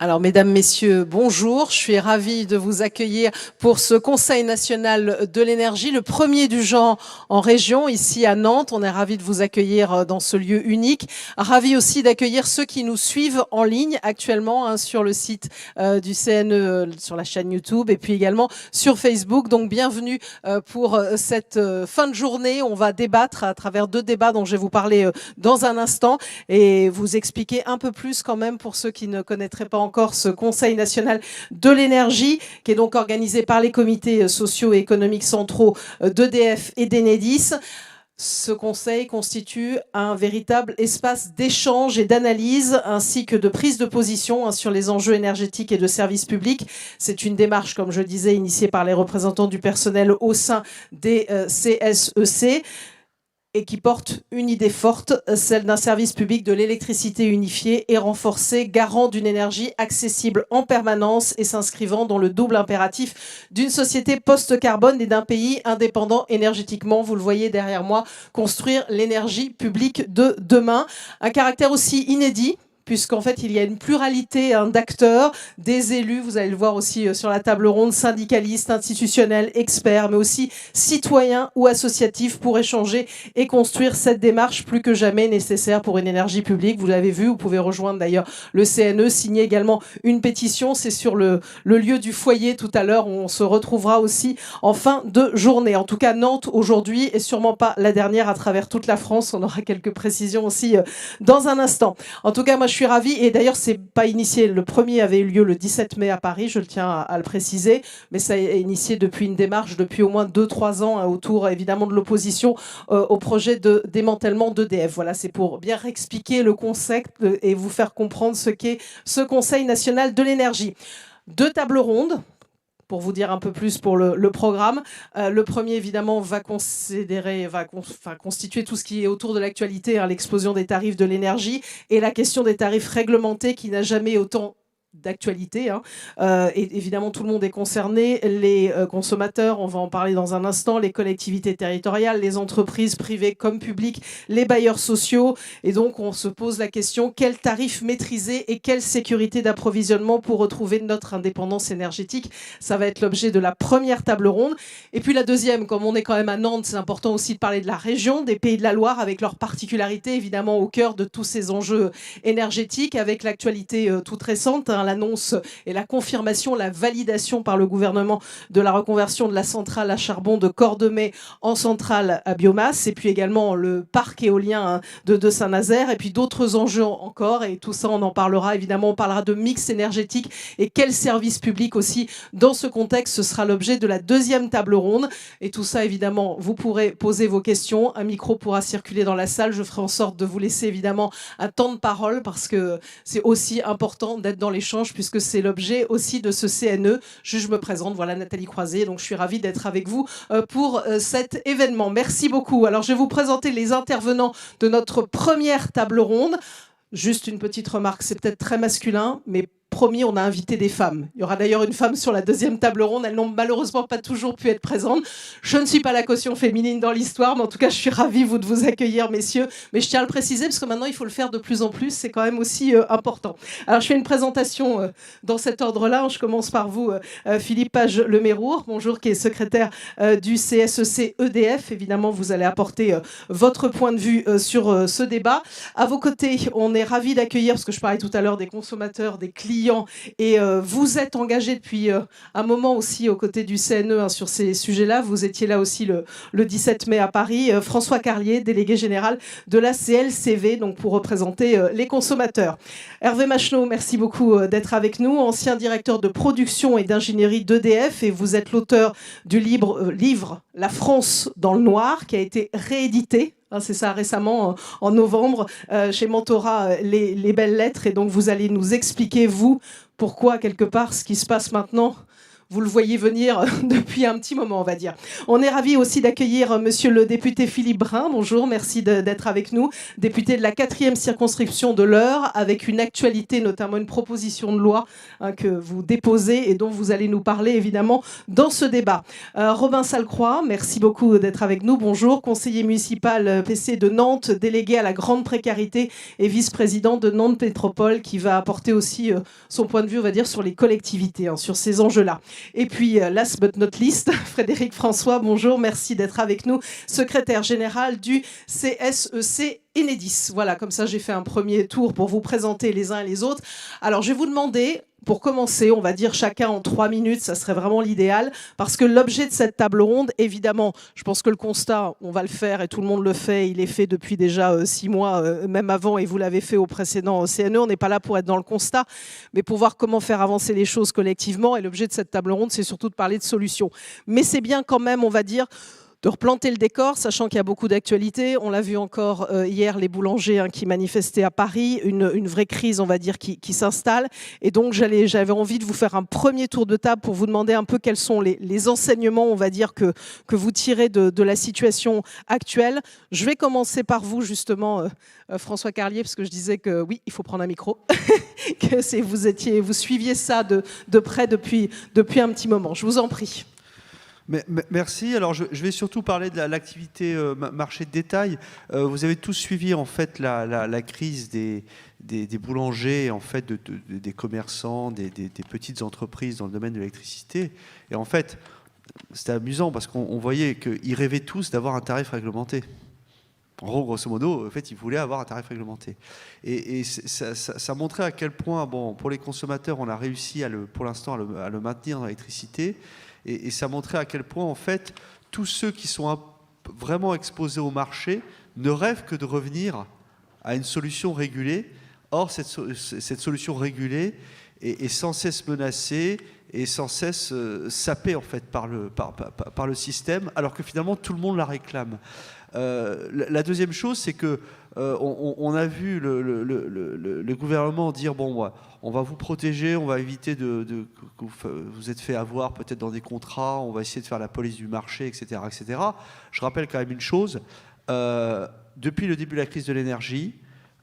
Alors, mesdames, messieurs, bonjour. Je suis ravie de vous accueillir pour ce Conseil national de l'énergie, le premier du genre en région, ici à Nantes. On est ravis de vous accueillir dans ce lieu unique. Ravis aussi d'accueillir ceux qui nous suivent en ligne actuellement sur le site du CNE, sur la chaîne YouTube et puis également sur Facebook. Donc, bienvenue pour cette fin de journée. On va débattre à travers deux débats dont je vais vous parler dans un instant et vous expliquer un peu plus quand même pour ceux qui ne connaîtraient pas encore ce Conseil national de l'énergie, qui est donc organisé par les comités sociaux et économiques centraux d'EDF et d'Enedis. Ce conseil constitue un véritable espace d'échange et d'analyse, ainsi que de prise de position sur les enjeux énergétiques et de services publics. C'est une démarche, comme je disais, initiée par les représentants du personnel au sein des CSEC, et qui porte une idée forte, celle d'un service public de l'électricité unifié et renforcé, garant d'une énergie accessible en permanence et s'inscrivant dans le double impératif d'une société post-carbone et d'un pays indépendant énergétiquement. Vous le voyez derrière moi, construire l'énergie publique de demain. Un caractère aussi inédit, puisqu'en fait, il y a une pluralité d'acteurs, des élus, vous allez le voir aussi sur la table ronde, syndicalistes, institutionnels, experts, mais aussi citoyens ou associatifs pour échanger et construire cette démarche plus que jamais nécessaire pour une énergie publique. Vous l'avez vu, vous pouvez rejoindre d'ailleurs le CNE, signer également une pétition. C'est sur le lieu du foyer tout à l'heure, où on se retrouvera aussi en fin de journée. En tout cas, Nantes aujourd'hui, et sûrement pas la dernière à travers toute la France. On aura quelques précisions aussi dans un instant. En tout cas, moi, je suis ravie, et d'ailleurs, c'est pas initié. Le premier avait eu lieu le 17 mai à Paris, je le tiens à le préciser, mais ça est initié depuis une démarche depuis au moins 2-3 ans autour, évidemment, de l'opposition au projet de démantèlement d'EDF. Voilà, c'est pour bien expliquer le concept et vous faire comprendre ce qu'est ce Conseil national de l'énergie. 2 tables rondes, pour vous dire un peu plus pour le programme. Le premier, évidemment, va constituer tout ce qui est autour de l'actualité, l'explosion des tarifs de l'énergie et la question des tarifs réglementés qui n'a jamais autant d'actualité. Et évidemment, tout le monde est concerné, les consommateurs, on va en parler dans un instant, les collectivités territoriales, les entreprises privées comme publiques, les bailleurs sociaux. Et donc, on se pose la question, quel tarif maîtriser et quelle sécurité d'approvisionnement pour retrouver notre indépendance énergétique? Ça va être l'objet de la première table ronde. Et puis la deuxième, comme on est quand même à Nantes, c'est important aussi de parler de la région, des Pays de la Loire, avec leurs particularités, évidemment, au cœur de tous ces enjeux énergétiques, avec l'actualité toute récente, l'annonce et la confirmation, la validation par le gouvernement de la reconversion de la centrale à charbon de Cordemais en centrale à biomasse, et puis également le parc éolien de Saint-Nazaire, et puis d'autres enjeux encore, et tout ça on en parlera évidemment. On parlera de mix énergétique et quel service public aussi dans ce contexte. Ce sera l'objet de la deuxième table ronde, et tout ça évidemment vous pourrez poser vos questions, un micro pourra circuler dans la salle, je ferai en sorte de vous laisser évidemment un temps de parole parce que c'est aussi important d'être dans l'échange, puisque c'est l'objet aussi de ce CNE. Je me présente, voilà, Nathalie Croiset, donc je suis ravie d'être avec vous pour cet événement. Merci beaucoup. Alors je vais vous présenter les intervenants de notre première table ronde. Juste une petite remarque, c'est peut-être très masculin, mais promis, on a invité des femmes. Il y aura d'ailleurs une femme sur la deuxième table ronde. Elles n'ont malheureusement pas toujours pu être présentes. Je ne suis pas la caution féminine dans l'histoire, mais en tout cas, je suis ravie de vous accueillir, messieurs. Mais je tiens à le préciser, parce que maintenant, il faut le faire de plus en plus. C'est quand même aussi important. Alors, je fais une présentation dans cet ordre-là. Je commence par vous, Philippe Page-Lemérour, bonjour, qui est secrétaire du CSEC EDF. Évidemment, vous allez apporter votre point de vue sur ce débat. À vos côtés, on est ravis d'accueillir, parce que je parlais tout à l'heure des consommateurs, des clients, et vous êtes engagé depuis un moment aussi aux côtés du CNE sur ces sujets-là. Vous étiez là aussi le 17 mai à Paris. François Carlier, délégué général de la CLCV, donc pour représenter les consommateurs. Hervé Macheneau, merci beaucoup d'être avec nous, ancien directeur de production et d'ingénierie d'EDF, et vous êtes l'auteur du livre La France dans le noir, qui a été réédité. C'est ça, récemment, en novembre, chez Mentora, les belles lettres. Et donc, vous allez nous expliquer, vous, pourquoi, quelque part, ce qui se passe maintenant, vous le voyez venir depuis un petit moment, on va dire. On est ravis aussi d'accueillir monsieur le député Philippe Brun. Bonjour, merci d'être avec nous. Député de la 4e circonscription de l'Eure, avec une actualité, notamment une proposition de loi que vous déposez et dont vous allez nous parler évidemment dans ce débat. Robin Salcroix, merci beaucoup d'être avec nous. Bonjour, conseiller municipal PC de Nantes, délégué à la grande précarité et vice-président de Nantes Métropole, qui va apporter aussi son point de vue, on va dire, sur les collectivités, sur ces enjeux-là. Et puis, last but not least, Frédéric François, bonjour, merci d'être avec nous, secrétaire général du CSEC Enedis. Voilà, comme ça j'ai fait un premier tour pour vous présenter les uns et les autres. Alors je vais vous demander, pour commencer, on va dire chacun en 3 minutes, ça serait vraiment l'idéal, parce que l'objet de cette table ronde, évidemment, je pense que le constat, on va le faire et tout le monde le fait, il est fait depuis déjà 6 mois, même avant, et vous l'avez fait au précédent CNE, on n'est pas là pour être dans le constat, mais pour voir comment faire avancer les choses collectivement, et l'objet de cette table ronde, c'est surtout de parler de solutions. Mais c'est bien quand même, on va dire, de replanter le décor, sachant qu'il y a beaucoup d'actualités. On l'a vu encore hier, les boulangers qui manifestaient à Paris, une vraie crise, on va dire, qui s'installe. Et donc, j'avais envie de vous faire un premier tour de table pour vous demander un peu quels sont les enseignements, on va dire, que vous tirez de la situation actuelle. Je vais commencer par vous, justement, François Carlier, parce que je disais que oui, il faut prendre un micro, que vous suiviez ça de près depuis un petit moment. Je vous en prie. Merci. Alors, je vais surtout parler de l'activité marché de détail. Vous avez tous suivi en fait la crise des boulangers, en fait, des commerçants, des petites entreprises dans le domaine de l'électricité. Et en fait, c'était amusant parce qu'on voyait qu'ils rêvaient tous d'avoir un tarif réglementé. En gros, grosso modo, en fait, ils voulaient avoir un tarif réglementé. Et ça montrait à quel point, bon, pour les consommateurs, on a réussi pour l'instant à le maintenir dans l'électricité. Et ça montrait à quel point, en fait, tous ceux qui sont vraiment exposés au marché ne rêvent que de revenir à une solution régulée. Or, cette solution régulée est sans cesse menacée et sans cesse sapée, en fait, par le système, alors que finalement, tout le monde la réclame. La deuxième chose, c'est que on a vu le gouvernement dire bon, on va vous protéger, on va éviter que vous êtes fait avoir peut-être dans des contrats, on va essayer de faire la police du marché, etc., etc. Je rappelle quand même une chose, depuis le début de la crise de l'énergie,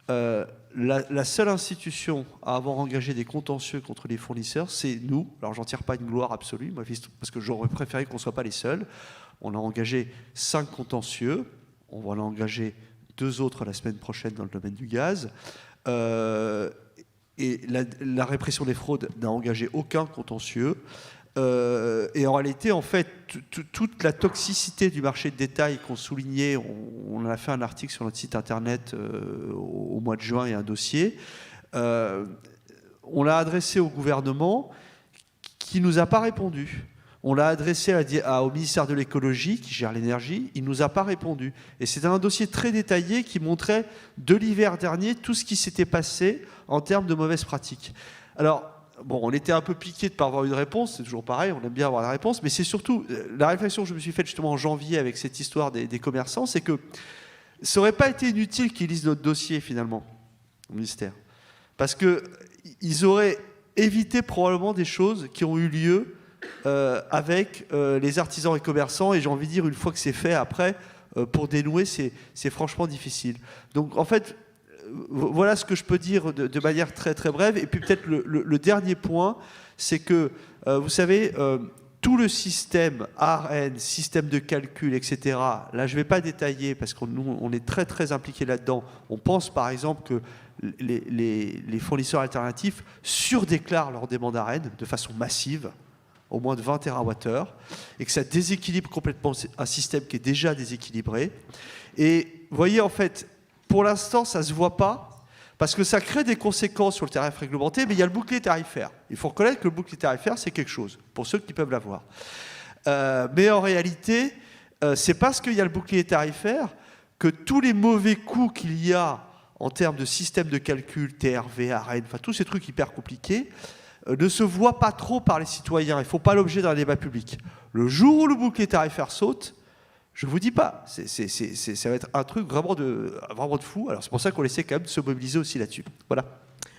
la seule institution à avoir engagé des contentieux contre les fournisseurs, c'est nous. Alors j'en tire pas une gloire absolue, moi, parce que j'aurais préféré qu'on ne soit pas les seuls. On a engagé 5 contentieux, on va en engager 2 autres la semaine prochaine dans le domaine du gaz. Et la répression des fraudes n'a engagé aucun contentieux. Et en réalité, en fait, toute la toxicité du marché de détail qu'on soulignait, on a fait un article sur notre site internet au mois de juin et un dossier. On l'a adressé au gouvernement qui ne nous a pas répondu. On l'a adressé au ministère de l'écologie qui gère l'énergie, il ne nous a pas répondu. Et c'était un dossier très détaillé qui montrait de l'hiver dernier tout ce qui s'était passé en termes de mauvaises pratiques. Alors, bon, on était un peu piqué de ne pas avoir une réponse, c'est toujours pareil, on aime bien avoir la réponse, mais c'est surtout la réflexion que je me suis faite justement en janvier avec cette histoire des commerçants, c'est que ça n'aurait pas été inutile qu'ils lisent notre dossier finalement, au ministère. Parce qu'ils auraient évité probablement des choses qui ont eu lieu avec les artisans et commerçants, et j'ai envie de dire, une fois que c'est fait, après, pour dénouer, c'est franchement difficile. Donc en fait, voilà ce que je peux dire de manière très très brève. Et puis peut-être le dernier point, c'est que, vous savez, tout le système ARN, système de calcul, etc., là je ne vais pas détailler parce qu'on est très très impliqués là-dedans. On pense par exemple que les fournisseurs alternatifs surdéclarent leur demande ARN de façon massive, au moins de 20 TWh, et que ça déséquilibre complètement un système qui est déjà déséquilibré. Et vous voyez, en fait, pour l'instant, ça ne se voit pas, parce que ça crée des conséquences sur le tarif réglementé, mais il y a le bouclier tarifaire. Il faut reconnaître que le bouclier tarifaire, c'est quelque chose, pour ceux qui peuvent l'avoir. Mais en réalité, c'est parce qu'il y a le bouclier tarifaire que tous les mauvais coups qu'il y a en termes de système de calcul, TRV, ARN, enfin tous ces trucs hyper compliqués, ne se voit pas trop par les citoyens. Il ne faut pas l'objet d'un débat public. Le jour où le bouclier tarifaire saute, je ne vous dis pas, ça va être un truc vraiment de fou. Alors c'est pour ça qu'on essaie quand même de se mobiliser aussi là-dessus. Voilà.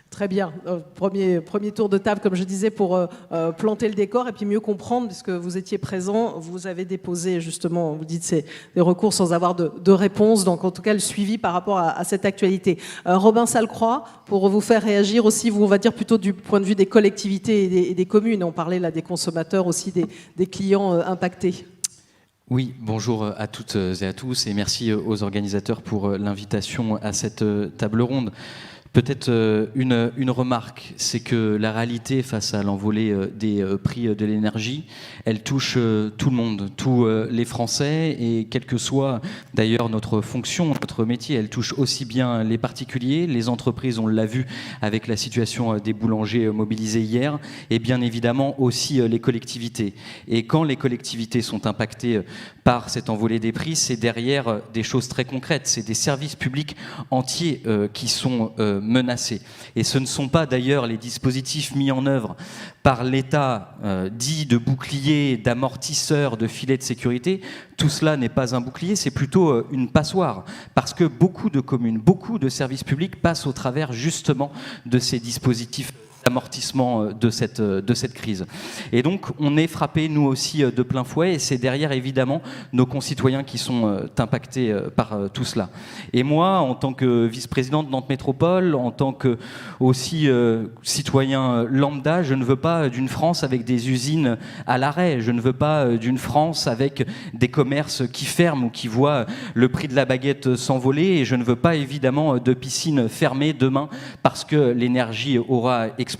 Très bien. Premier tour de table, comme je disais, pour planter le décor et puis mieux comprendre, puisque vous étiez présent, vous avez déposé justement, vous dites, des recours sans avoir de réponse, donc en tout cas le suivi par rapport à cette actualité. Robin Salcroix, pour vous faire réagir aussi, vous, on va dire plutôt du point de vue des collectivités et des communes. On parlait là des consommateurs, aussi des clients impactés. Oui, bonjour à toutes et à tous et merci aux organisateurs pour l'invitation à cette table ronde. Peut-être une remarque, c'est que la réalité face à l'envolée des prix de l'énergie, elle touche tout le monde, tous les Français, et quelle que soit d'ailleurs notre fonction, notre métier, elle touche aussi bien les particuliers, les entreprises, on l'a vu avec la situation des boulangers mobilisés hier, et bien évidemment aussi les collectivités. Et quand les collectivités sont impactées par cette envolée des prix, c'est derrière des choses très concrètes, c'est des services publics entiers qui sont menacés. Et ce ne sont pas d'ailleurs les dispositifs mis en œuvre par l'État, dits de bouclier, d'amortisseur, de filet de sécurité. Tout cela n'est pas un bouclier, c'est plutôt une passoire. Parce que beaucoup de communes, beaucoup de services publics passent au travers justement de ces dispositifs d'amortissement de cette crise. Et donc, on est frappé, nous aussi, de plein fouet, et c'est derrière, évidemment, nos concitoyens qui sont impactés par tout cela. Et moi, en tant que vice-président de Nantes Métropole, en tant que aussi citoyen lambda, je ne veux pas d'une France avec des usines à l'arrêt, je ne veux pas d'une France avec des commerces qui ferment ou qui voient le prix de la baguette s'envoler, et je ne veux pas, évidemment, de piscines fermées demain parce que l'énergie aura explosé.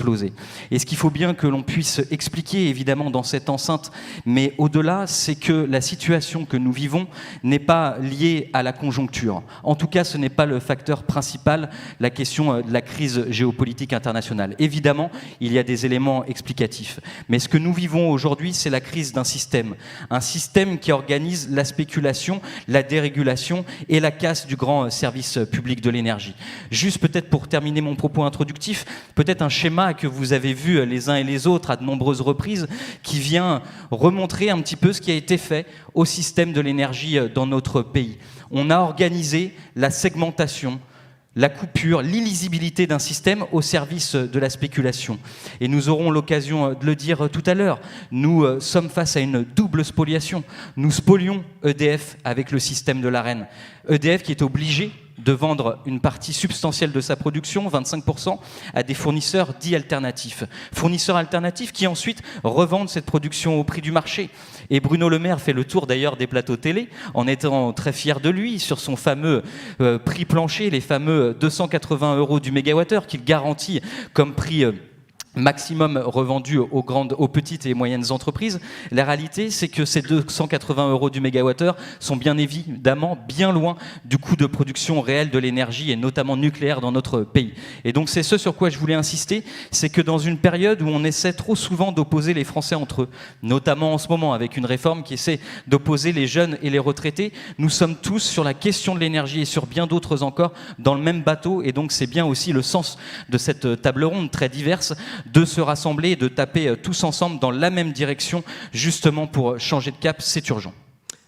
Et ce qu'il faut bien que l'on puisse expliquer, évidemment, dans cette enceinte, mais au-delà, c'est que la situation que nous vivons n'est pas liée à la conjoncture. En tout cas, ce n'est pas le facteur principal, la question de la crise géopolitique internationale. Évidemment, il y a des éléments explicatifs. Mais ce que nous vivons aujourd'hui, c'est la crise d'un système. Un système qui organise la spéculation, la dérégulation et la casse du grand service public de l'énergie. Juste peut-être pour terminer mon propos introductif, peut-être un schéma que vous avez vu les uns et les autres à de nombreuses reprises, qui vient remontrer un petit peu ce qui a été fait au système de l'énergie dans notre pays. On a organisé la segmentation, la coupure, l'illisibilité d'un système au service de la spéculation. Et nous aurons l'occasion de le dire tout à l'heure, nous sommes face à une double spoliation. Nous spolions EDF avec le système de l'Arenh. EDF qui est obligé de vendre une partie substantielle de sa production, 25%, à des fournisseurs dits alternatifs. Fournisseurs alternatifs qui ensuite revendent cette production au prix du marché. Et Bruno Le Maire fait le tour d'ailleurs des plateaux télé en étant très fier de lui sur son fameux prix plancher, les fameux 280 € du mégawattheure qu'il garantit comme prix maximum revendu aux petites et moyennes entreprises. La réalité, c'est que ces 280 € du mégawattheure sont bien évidemment bien loin du coût de production réel de l'énergie et notamment nucléaire dans notre pays. Et donc c'est ce sur quoi je voulais insister, c'est que dans une période où on essaie trop souvent d'opposer les Français entre eux, notamment en ce moment avec une réforme qui essaie d'opposer les jeunes et les retraités, nous sommes tous sur la question de l'énergie et sur bien d'autres encore dans le même bateau, et donc c'est bien aussi le sens de cette table ronde très diverse, de se rassembler et de taper tous ensemble dans la même direction, justement pour changer de cap, c'est urgent.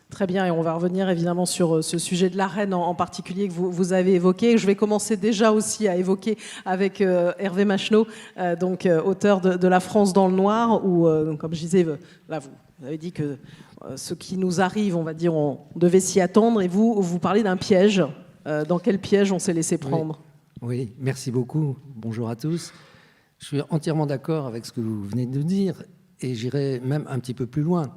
Très bien, et on va revenir évidemment sur ce sujet de l'Arenh en particulier que vous avez évoqué. Je vais commencer déjà aussi à évoquer avec Hervé Macheneau, donc auteur de La France dans le noir, où, comme je disais, là, vous avez dit que ce qui nous arrive, on va dire, on devait s'y attendre, et vous parlez d'un piège. Dans quel piège on s'est laissé prendre ? Oui, merci beaucoup. Bonjour à tous. Je suis entièrement d'accord avec ce que vous venez de dire, et j'irai même un petit peu plus loin.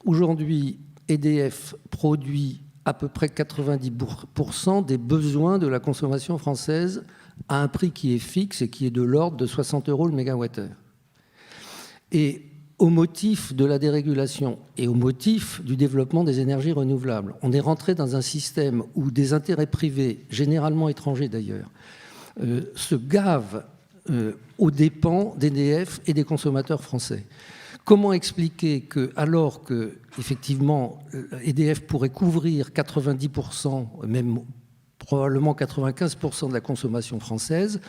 Aujourd'hui, EDF produit à peu près 90% des besoins de la consommation française à un prix qui est fixe et qui est de l'ordre de 60 € le mégawattheure. Et au motif de la dérégulation et au motif du développement des énergies renouvelables, on est rentré dans un système où des intérêts privés, généralement étrangers d'ailleurs, se gavent aux dépens d'EDF et des consommateurs français. Comment expliquer que, alors que effectivement EDF pourrait couvrir 90%, même probablement 95% de la consommation française,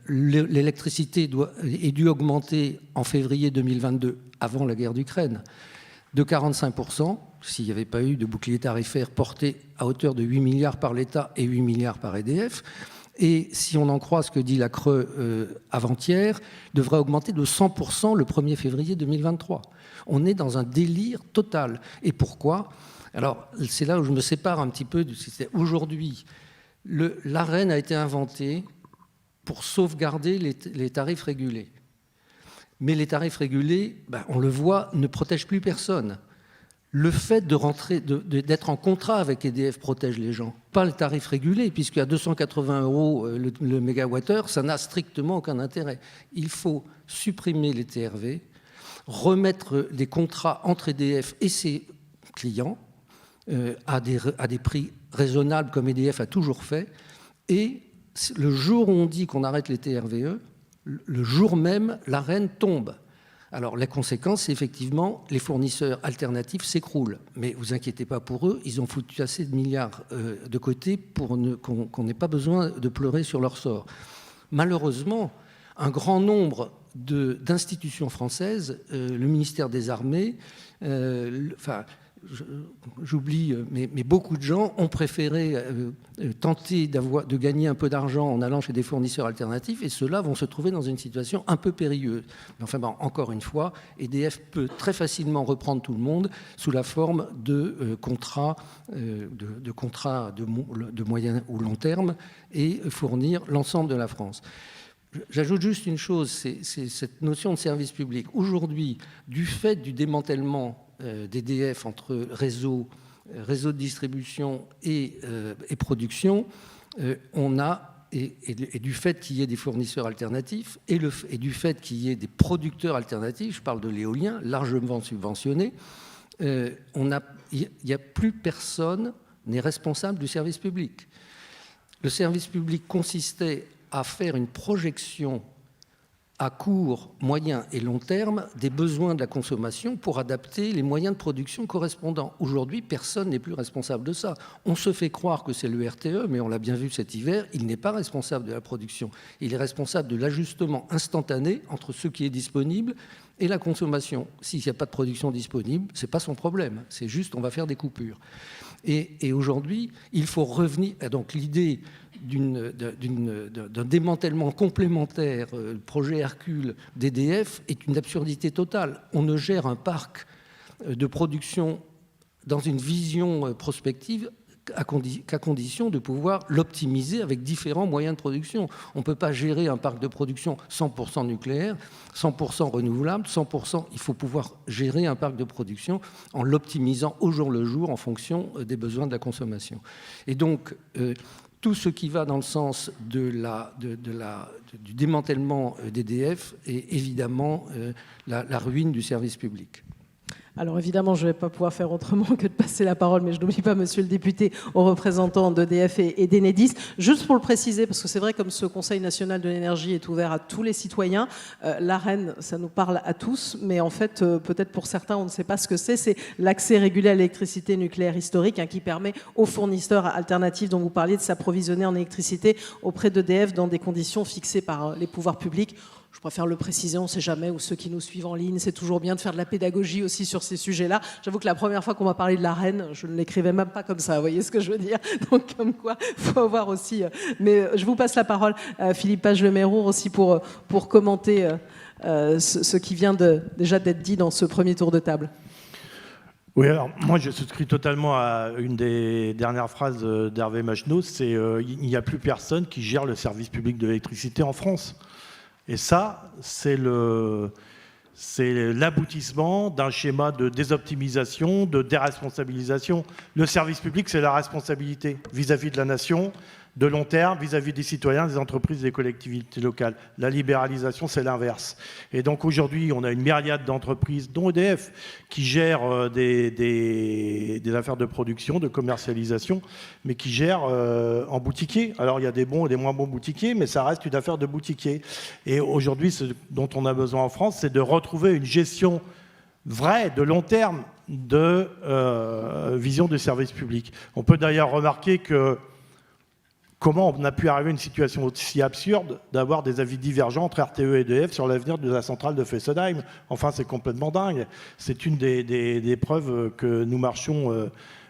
l'électricité est dû augmenter en février 2022, avant la guerre d'Ukraine, de 45%, s'il n'y avait pas eu de bouclier tarifaire porté à hauteur de 8 milliards par l'État et 8 milliards par EDF. Et si on en croit ce que dit la CRE avant-hier, devrait augmenter de 100% le 1er février 2023. On est dans un délire total. Et pourquoi ? Alors, c'est là où je me sépare un petit peu du système. Aujourd'hui, l'Arenh a été inventée pour sauvegarder les tarifs régulés. Mais les tarifs régulés, on le voit, ne protègent plus personne. Le fait d'être en contrat avec EDF protège les gens, pas le tarif régulé, puisqu'à 280 € le mégawattheure, ça n'a strictement aucun intérêt. Il faut supprimer les TRV, remettre des contrats entre EDF et ses clients à des prix raisonnables, comme EDF a toujours fait, et le jour où on dit qu'on arrête les TRVE, le jour même, l'Arenh tombe. Alors, la conséquence, c'est effectivement les fournisseurs alternatifs s'écroulent. Mais vous inquiétez pas pour eux, ils ont foutu assez de milliards de côté pour qu'on n'ait pas besoin de pleurer sur leur sort. Malheureusement, un grand nombre d'institutions françaises, le ministère des Armées, j'oublie, mais beaucoup de gens ont préféré tenter de gagner un peu d'argent en allant chez des fournisseurs alternatifs, et ceux-là vont se trouver dans une situation un peu périlleuse. Mais enfin, encore une fois, EDF peut très facilement reprendre tout le monde sous la forme de contrats de moyen ou long terme et fournir l'ensemble de la France. J'ajoute juste une chose, c'est cette notion de service public. Aujourd'hui, du fait du démantèlement d'EDF entre réseau de distribution et production, et du fait qu'il y ait des fournisseurs alternatifs et du fait qu'il y ait des producteurs alternatifs, je parle de l'éolien, largement subventionné, il n'y a plus personne n'est responsable du service public. Le service public consistait à faire une projection à court, moyen et long terme des besoins de la consommation pour adapter les moyens de production correspondants. Aujourd'hui, personne n'est plus responsable de ça. On se fait croire que c'est le RTE, mais on l'a bien vu cet hiver, il n'est pas responsable de la production. Il est responsable de l'ajustement instantané entre ce qui est disponible et la consommation. S'il n'y a pas de production disponible, ce n'est pas son problème. C'est juste on va faire des coupures. Et aujourd'hui, il faut revenir... Donc l'idée d'un démantèlement complémentaire, le projet Hercule d'EDF, est une absurdité totale. On ne gère un parc de production dans une vision prospective qu'à condition de pouvoir l'optimiser avec différents moyens de production. On ne peut pas gérer un parc de production 100% nucléaire, 100% renouvelable, 100%. Il faut pouvoir gérer un parc de production en l'optimisant au jour le jour en fonction des besoins de la consommation. Et donc, tout ce qui va dans le sens du démantèlement d'EDF est évidemment la ruine du service public. Alors évidemment, je ne vais pas pouvoir faire autrement que de passer la parole, mais je n'oublie pas, monsieur le député, aux représentants d'EDF et d'Enedis. Juste pour le préciser, parce que c'est vrai, comme ce Conseil national de l'énergie est ouvert à tous les citoyens, l'Arenh, ça nous parle à tous, mais en fait, peut-être pour certains, on ne sait pas ce que c'est l'accès régulé à l'électricité nucléaire historique, qui permet aux fournisseurs alternatifs dont vous parliez de s'approvisionner en électricité auprès d'EDF dans des conditions fixées par les pouvoirs publics. Je préfère le préciser, on ne sait jamais, ou ceux qui nous suivent en ligne, c'est toujours bien de faire de la pédagogie aussi sur ces sujets-là. J'avoue que la première fois qu'on m'a parlé de l'Arenh, je ne l'écrivais même pas comme ça, vous voyez ce que je veux dire? Donc comme quoi, il faut avoir aussi... Mais je vous passe la parole, Philippe Page-Leméroux, aussi pour commenter ce qui vient déjà d'être dit dans ce premier tour de table. Oui, alors moi je souscris totalement à une des dernières phrases d'Hervé Magenot, c'est il n'y a plus personne qui gère le service public de l'électricité en France. Et ça, c'est l'aboutissement d'un schéma de désoptimisation, de déresponsabilisation. Le service public, c'est la responsabilité vis-à-vis de la nation, de long terme, vis-à-vis des citoyens, des entreprises, des collectivités locales. La libéralisation, c'est l'inverse. Et donc aujourd'hui, on a une myriade d'entreprises, dont EDF, qui gèrent des affaires de production, de commercialisation, mais qui gèrent en boutiquier. Alors il y a des bons et des moins bons boutiquiers, mais ça reste une affaire de boutiquier. Et aujourd'hui, ce dont on a besoin en France, c'est de retrouver une gestion vraie, de long terme, de vision du service public. On peut d'ailleurs remarquer que comment on a pu arriver à une situation aussi absurde d'avoir des avis divergents entre RTE et EDF sur l'avenir de la centrale de Fessenheim. Enfin, c'est complètement dingue. C'est une des preuves que nous marchons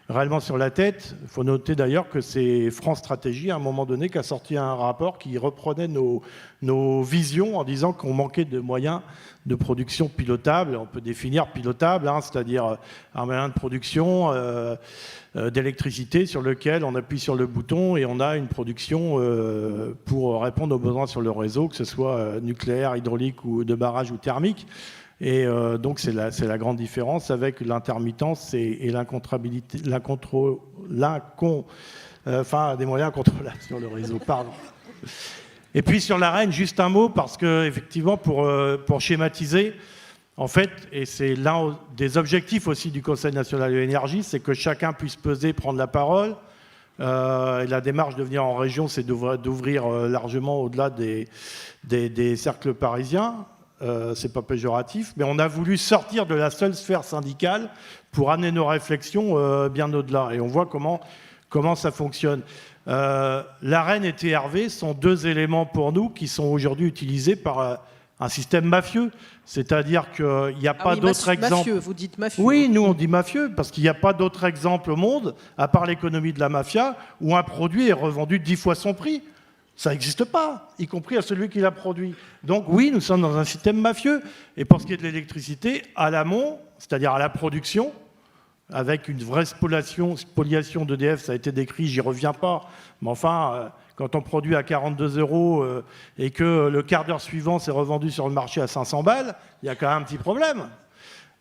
réellement sur la tête. Il faut noter d'ailleurs que c'est France Stratégie, à un moment donné, qui a sorti un rapport qui reprenait nos visions en disant qu'on manquait de moyens de production pilotable. On peut définir pilotable, c'est-à-dire un moyen de production d'électricité sur lequel on appuie sur le bouton et on a une production pour répondre aux besoins sur le réseau, que ce soit nucléaire, hydraulique ou de barrage ou thermique. Et donc c'est la grande différence avec l'intermittence et l'incontrabilité, enfin des moyens contrôlables sur le réseau. Pardon. Et puis sur l'ARENH, juste un mot, parce que effectivement, pour schématiser, en fait, et c'est l'un des objectifs aussi du Conseil national de l'énergie, c'est que chacun puisse peser, prendre la parole. Et la démarche de venir en région, c'est d'ouvrir largement au-delà des cercles parisiens. C'est pas péjoratif, mais on a voulu sortir de la seule sphère syndicale pour amener nos réflexions bien au-delà. Et on voit comment ça fonctionne. L'ARENH et TRV sont deux éléments pour nous qui sont aujourd'hui utilisés par un système mafieux. C'est-à-dire qu'il n'y a pas d'autre exemple. Mafieux, vous dites mafieux. Oui, nous on dit mafieux, parce qu'il n'y a pas d'autre exemple au monde, à part l'économie de la mafia, où un produit est revendu 10 fois son prix. Ça n'existe pas, y compris à celui qui l'a produit. Donc oui, nous sommes dans un système mafieux. Et pour ce qui est de l'électricité, à l'amont, c'est-à-dire à la production, avec une vraie spoliation d'EDF, ça a été décrit, j'y reviens pas. Mais enfin, quand on produit à 42 € et que le quart d'heure suivant, c'est revendu sur le marché à 500 balles, il y a quand même un petit problème.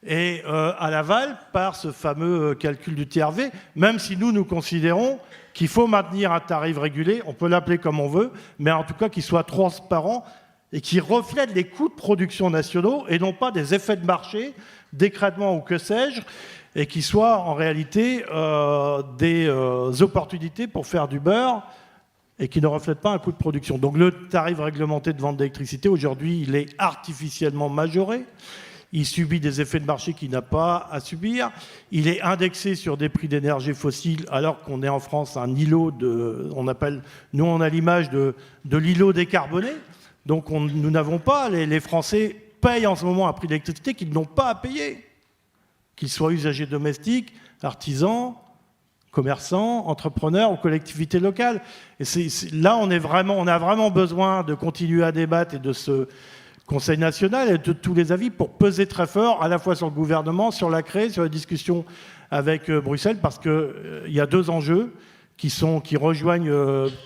Et à l'aval, par ce fameux calcul du TRV, même si nous considérons qu'il faut maintenir un tarif régulé, on peut l'appeler comme on veut, mais en tout cas qu'il soit transparent et qui reflète les coûts de production nationaux et non pas des effets de marché, d'écrêtement ou que sais-je, et qui soit en réalité des opportunités pour faire du beurre et qui ne reflètent pas un coût de production. Donc le tarif réglementé de vente d'électricité, aujourd'hui, il est artificiellement majoré. Il subit des effets de marché qu'il n'a pas à subir. Il est indexé sur des prix d'énergie fossile, alors qu'on est en France un îlot nous on a l'image de l'îlot décarboné. Donc nous n'avons pas, les Français payent en ce moment un prix d'électricité qu'ils n'ont pas à payer. Qu'ils soient usagers domestiques, artisans, commerçants, entrepreneurs ou collectivités locales. Et là, on a vraiment besoin de continuer à débattre et de ce Conseil national et de tous les avis pour peser très fort à la fois sur le gouvernement, sur la CRE, sur les discussions avec Bruxelles, parce qu'il y a deux enjeux qui rejoignent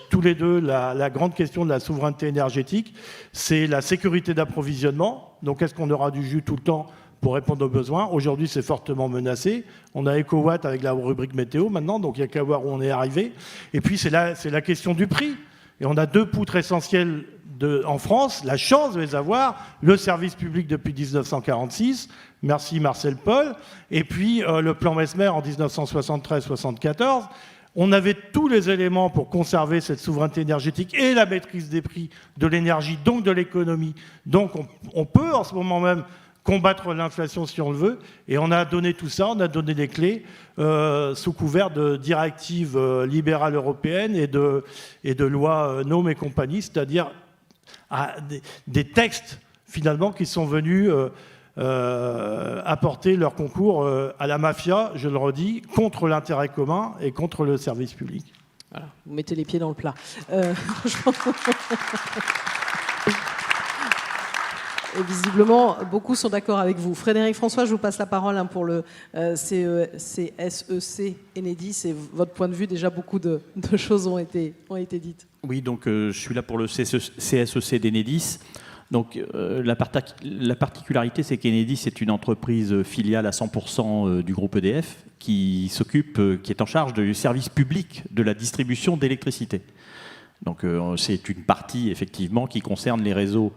tous les deux la grande question de la souveraineté énergétique. C'est la sécurité d'approvisionnement. Donc est-ce qu'on aura du jus tout le temps pour répondre aux besoins? Aujourd'hui, c'est fortement menacé. On a EcoWatt avec la rubrique météo maintenant, donc il n'y a qu'à voir où on est arrivé. Et puis c'est la question du prix. Et on a deux poutres essentielles en France, la chance de les avoir, le service public depuis 1946, merci Marcel Paul, et puis le plan Messmer en 1973-74. On avait tous les éléments pour conserver cette souveraineté énergétique et la maîtrise des prix de l'énergie, donc de l'économie. Donc on peut en ce moment même combattre l'inflation si on le veut, et on a donné tout ça, on a donné les clés sous couvert de directives libérales européennes et de lois NOM et compagnie, c'est-à-dire des textes finalement qui sont venus apporter leur concours à la mafia, je le redis, contre l'intérêt commun et contre le service public. Voilà, vous mettez les pieds dans le plat. Et visiblement, beaucoup sont d'accord avec vous. Frédéric François, je vous passe la parole pour le CSEC Enedis. Et votre point de vue, déjà, beaucoup de choses ont été dites. Oui, donc je suis là pour le CSEC d'Enedis. Donc la particularité, c'est qu'Enedis est une entreprise filiale à 100% du groupe EDF qui est en charge du service public de la distribution d'électricité. Donc c'est une partie, effectivement, qui concerne les réseaux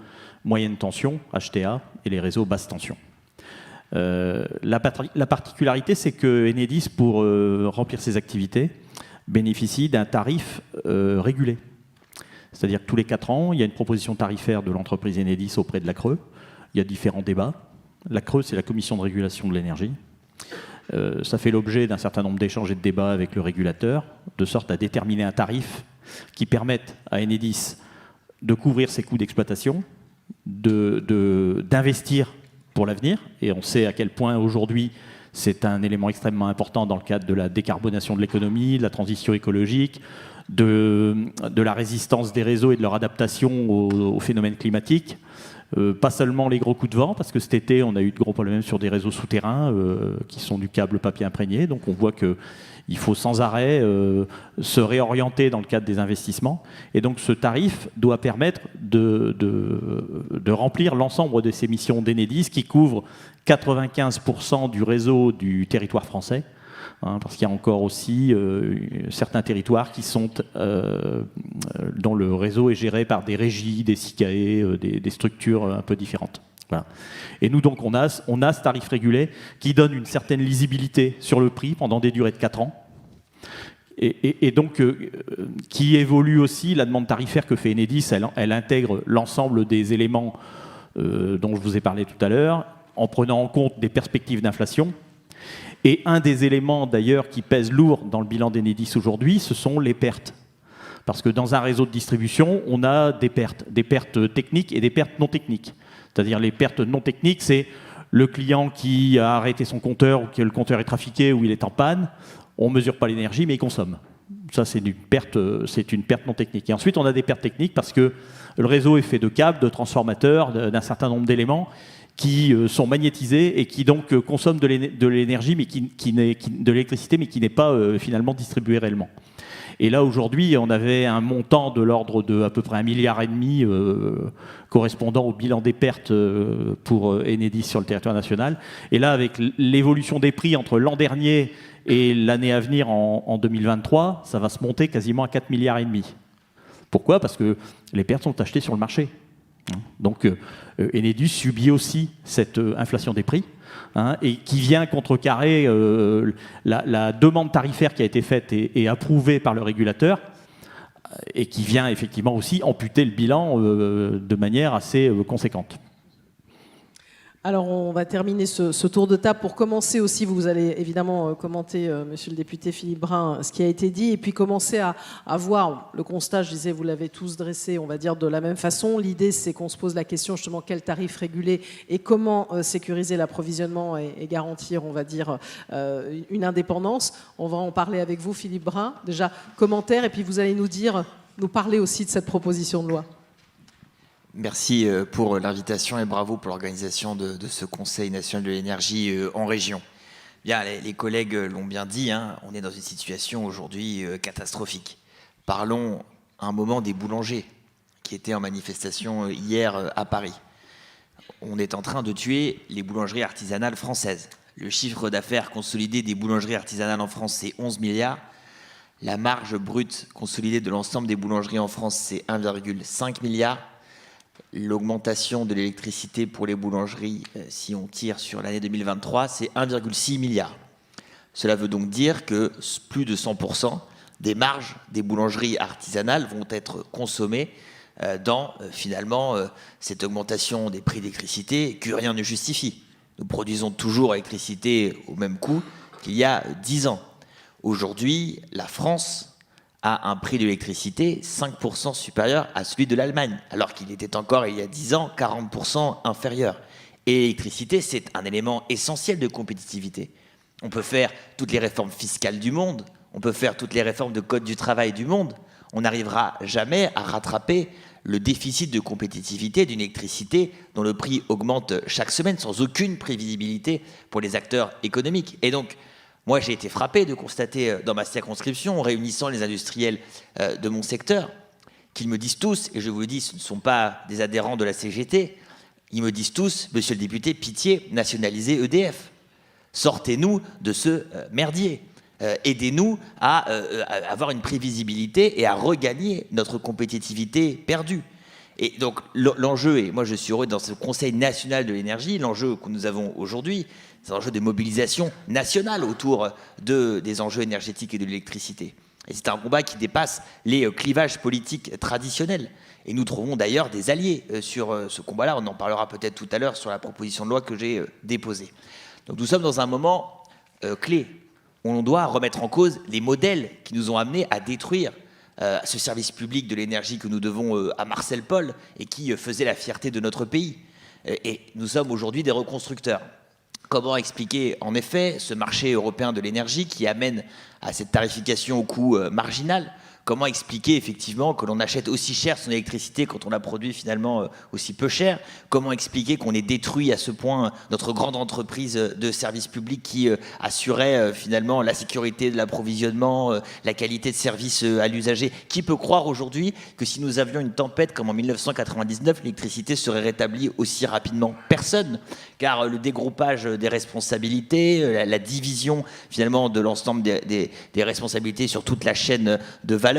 moyenne tension, HTA, et les réseaux basse tension. La particularité, c'est que Enedis, pour remplir ses activités, bénéficie d'un tarif régulé. C'est-à-dire que tous les 4 ans, il y a une proposition tarifaire de l'entreprise Enedis auprès de la CRE. Il y a différents débats. La CRE, c'est la Commission de régulation de l'énergie. Ça fait l'objet d'un certain nombre d'échanges et de débats avec le régulateur, de sorte à déterminer un tarif qui permettent à Enedis de couvrir ses coûts d'exploitation, d'investir pour l'avenir. Et on sait à quel point aujourd'hui c'est un élément extrêmement important dans le cadre de la décarbonation de l'économie, de la transition écologique, de la résistance des réseaux et de leur adaptation aux phénomènes climatiques. Pas seulement les gros coups de vent, parce que cet été, on a eu de gros problèmes sur des réseaux souterrains qui sont du câble papier imprégné. Donc on voit qu'il faut sans arrêt se réorienter dans le cadre des investissements. Et donc ce tarif doit permettre de remplir l'ensemble de ces missions d'Enedis qui couvrent 95% du réseau du territoire français. Parce qu'il y a encore aussi certains territoires qui sont, dont le réseau est géré par des régies, des SICAE, des structures un peu différentes. Voilà. Et nous, donc, on a ce tarif régulé qui donne une certaine lisibilité sur le prix pendant des durées de 4 ans. Et donc, qui évolue aussi, la demande tarifaire que fait Enedis, elle intègre l'ensemble des éléments dont je vous ai parlé tout à l'heure, en prenant en compte des perspectives d'inflation. Et un des éléments d'ailleurs qui pèse lourd dans le bilan d'Enedis aujourd'hui, ce sont les pertes. Parce que dans un réseau de distribution, on a des pertes techniques et des pertes non techniques. C'est-à-dire les pertes non techniques, c'est le client qui a arrêté son compteur ou que le compteur est trafiqué ou il est en panne. On ne mesure pas l'énergie, mais il consomme. Ça, c'est une perte non technique. Et ensuite, on a des pertes techniques parce que le réseau est fait de câbles, de transformateurs, d'un certain nombre d'éléments qui sont magnétisés et qui donc consomment de l'énergie, mais de l'électricité, mais qui n'est pas finalement distribuée réellement. Et là, aujourd'hui, on avait un montant de l'ordre de à peu près 1,5 milliard correspondant au bilan des pertes pour Enedis sur le territoire national. Et là, avec l'évolution des prix entre l'an dernier et l'année à venir en 2023, ça va se monter quasiment à 4,5 milliards. Pourquoi ? Parce que les pertes sont achetées sur le marché. Donc Enedis subit aussi cette inflation des prix et qui vient contrecarrer la demande tarifaire qui a été faite et approuvée par le régulateur et qui vient effectivement aussi amputer le bilan de manière assez conséquente. Alors, on va terminer ce tour de table. Pour commencer aussi, vous allez évidemment commenter, monsieur le député Philippe Brun, ce qui a été dit, et puis commencer à voir le constat, je disais, vous l'avez tous dressé, on va dire, de la même façon. L'idée, c'est qu'on se pose la question, justement, quel tarif réguler et comment sécuriser l'approvisionnement et garantir, on va dire, une indépendance. On va en parler avec vous, Philippe Brun. Déjà, commentaire, et puis vous allez nous parler aussi de cette proposition de loi. Merci pour l'invitation et bravo pour l'organisation de ce Conseil national de l'énergie en région. Bien, les collègues l'ont bien dit, on est dans une situation aujourd'hui catastrophique. Parlons un moment des boulangers qui étaient en manifestation hier à Paris. On est en train de tuer les boulangeries artisanales françaises. Le chiffre d'affaires consolidé des boulangeries artisanales en France, c'est 11 milliards. La marge brute consolidée de l'ensemble des boulangeries en France, c'est 1,5 milliard. L'augmentation de l'électricité pour les boulangeries, si on tire sur l'année 2023, c'est 1,6 milliard. Cela veut donc dire que plus de 100% des marges des boulangeries artisanales vont être consommées dans finalement cette augmentation des prix d'électricité que rien ne justifie. Nous produisons toujours l'électricité au même coût qu'il y a 10 ans. Aujourd'hui, la France a un prix de l'électricité 5% supérieur à celui de l'Allemagne, alors qu'il était encore, il y a 10 ans, 40% inférieur. Et l'électricité, c'est un élément essentiel de compétitivité. On peut faire toutes les réformes fiscales du monde, on peut faire toutes les réformes de code du travail du monde, on n'arrivera jamais à rattraper le déficit de compétitivité d'une électricité dont le prix augmente chaque semaine sans aucune prévisibilité pour les acteurs économiques. Et donc, moi, j'ai été frappé de constater dans ma circonscription, en réunissant les industriels de mon secteur, qu'ils me disent tous, et je vous le dis, ce ne sont pas des adhérents de la CGT, ils me disent tous, monsieur le député, pitié, nationalisez EDF. Sortez-nous de ce merdier. Aidez-nous à avoir une prévisibilité et à regagner notre compétitivité perdue. Et donc, l'enjeu, et moi je suis heureux dans ce Conseil national de l'énergie, l'enjeu que nous avons aujourd'hui, c'est un enjeu de mobilisation nationale autour des enjeux énergétiques et de l'électricité. Et c'est un combat qui dépasse les clivages politiques traditionnels. Et nous trouvons d'ailleurs des alliés sur ce combat-là. On en parlera peut-être tout à l'heure sur la proposition de loi que j'ai déposée. Donc nous sommes dans un moment clé où on doit remettre en cause les modèles qui nous ont amenés à détruire ce service public de l'énergie que nous devons à Marcel Paul et qui faisait la fierté de notre pays. Et nous sommes aujourd'hui des reconstructeurs. Comment expliquer en effet ce marché européen de l'énergie qui amène à cette tarification au coût marginal? Comment expliquer effectivement que l'on achète aussi cher son électricité quand on la produit finalement aussi peu cher? Comment expliquer qu'on ait détruit à ce point notre grande entreprise de service public qui assurait finalement la sécurité de l'approvisionnement, la qualité de service à l'usager? Qui peut croire aujourd'hui que si nous avions une tempête comme en 1999, l'électricité serait rétablie aussi rapidement? Personne, car le dégroupage des responsabilités, la division finalement de l'ensemble des responsabilités sur toute la chaîne de valeur,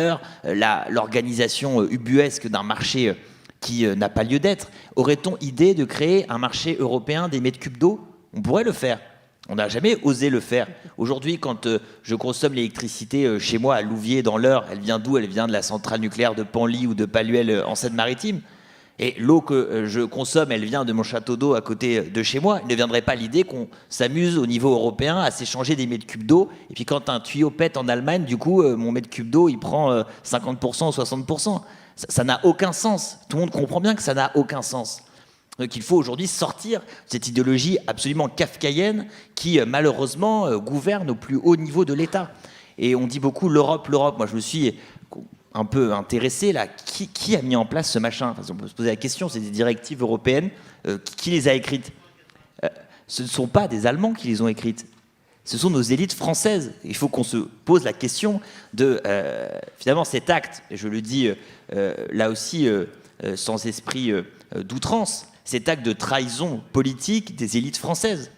l'organisation ubuesque d'un marché qui n'a pas lieu d'être. Aurait-on idée de créer un marché européen des mètres cubes d'eau? On pourrait le faire. On n'a jamais osé le faire. Aujourd'hui, quand je consomme l'électricité chez moi à Louviers dans l'Eure, elle vient d'où? Elle vient de la centrale nucléaire de Penly ou de Paluel en Seine-Maritime. Et l'eau que je consomme, elle vient de mon château d'eau à côté de chez moi. Il ne viendrait pas l'idée qu'on s'amuse au niveau européen à s'échanger des mètres cubes d'eau. Et puis quand un tuyau pète en Allemagne, du coup, mon mètre cube d'eau, il prend 50% ou 60%. Ça n'a aucun sens. Tout le monde comprend bien que ça n'a aucun sens. Donc il faut aujourd'hui sortir de cette idéologie absolument kafkaïenne qui, malheureusement, gouverne au plus haut niveau de l'État. Et on dit beaucoup l'Europe, l'Europe. Moi, je me suis un peu intéressé là, qui a mis en place ce machin? Enfin, on peut se poser la question, c'est des directives européennes, qui les a écrites? Ce ne sont pas des Allemands qui les ont écrites, ce sont nos élites françaises. Il faut qu'on se pose la question de finalement cet acte, et je le dis là aussi sans esprit d'outrance, cet acte de trahison politique des élites françaises.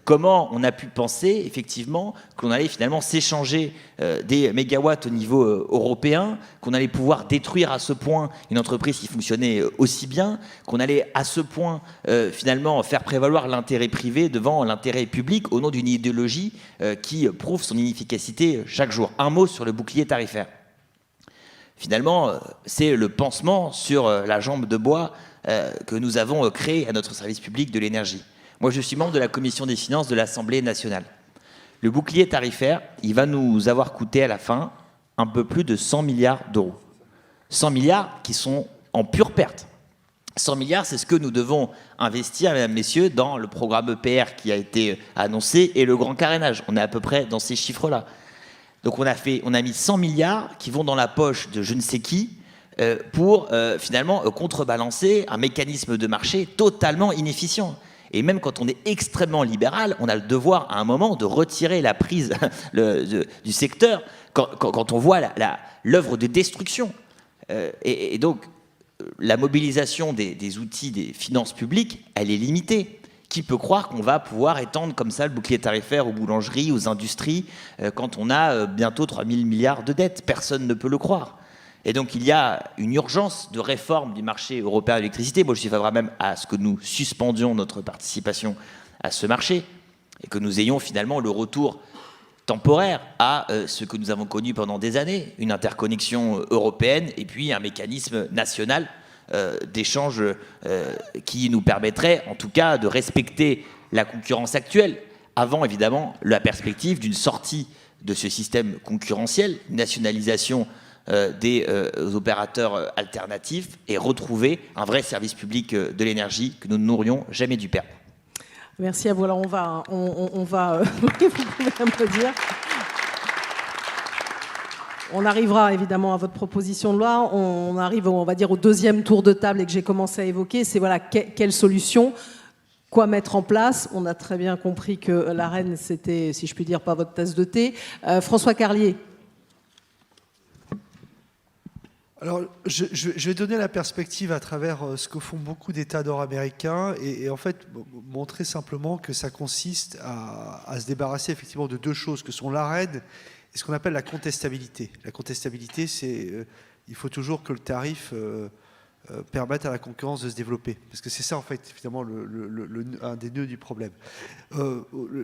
Comment on a pu penser effectivement qu'on allait finalement s'échanger des mégawatts au niveau européen, qu'on allait pouvoir détruire à ce point une entreprise qui fonctionnait aussi bien, qu'on allait à ce point finalement faire prévaloir l'intérêt privé devant l'intérêt public au nom d'une idéologie qui prouve son inefficacité chaque jour. Un mot sur le bouclier tarifaire. Finalement, c'est le pansement sur la jambe de bois que nous avons créé à notre service public de l'énergie. Moi, je suis membre de la commission des finances de l'Assemblée nationale. Le bouclier tarifaire, il va nous avoir coûté à la fin un peu plus de 100 milliards d'euros. 100 milliards qui sont en pure perte. 100 milliards, c'est ce que nous devons investir, mesdames, messieurs, dans le programme EPR qui a été annoncé et le grand carénage. On est à peu près dans ces chiffres-là. Donc on a mis 100 milliards qui vont dans la poche de je ne sais qui pour finalement contrebalancer un mécanisme de marché totalement inefficient. Et même quand on est extrêmement libéral, on a le devoir à un moment de retirer la prise du secteur quand on voit l'œuvre de destruction. Et donc, la mobilisation des outils des finances publiques, elle est limitée. Qui peut croire qu'on va pouvoir étendre comme ça le bouclier tarifaire aux boulangeries, aux industries, quand on a bientôt 3 000 milliards de dettes? Personne ne peut le croire. Et donc, il y a une urgence de réforme du marché européen de l'électricité. Moi, je suis favorable même à ce que nous suspendions notre participation à ce marché et que nous ayons finalement le retour temporaire à ce que nous avons connu pendant des années, une interconnexion européenne et puis un mécanisme national d'échange qui nous permettrait, en tout cas, de respecter la concurrence actuelle, avant, évidemment, la perspective d'une sortie de ce système concurrentiel, nationalisation des opérateurs alternatifs et retrouver un vrai service public de l'énergie que nous n'aurions jamais dû perdre. Merci à vous. Alors on va vous pouvez applaudir. On arrivera évidemment à votre proposition de loi. On arrive, on va dire, au deuxième tour de table et que j'ai commencé à évoquer. C'est voilà, quelle solution, quoi mettre en place. On a très bien compris que l'Arenh, c'était, si je puis dire, pas votre tasse de thé. François Carlier. Alors, je vais donner la perspective à travers ce que font beaucoup d'États nord-américains et en fait montrer simplement que ça consiste à se débarrasser effectivement de deux choses que sont l'Arenh et ce qu'on appelle la contestabilité. La contestabilité, c'est il faut toujours que le tarif permette à la concurrence de se développer. Parce que c'est ça en fait finalement un des nœuds du problème.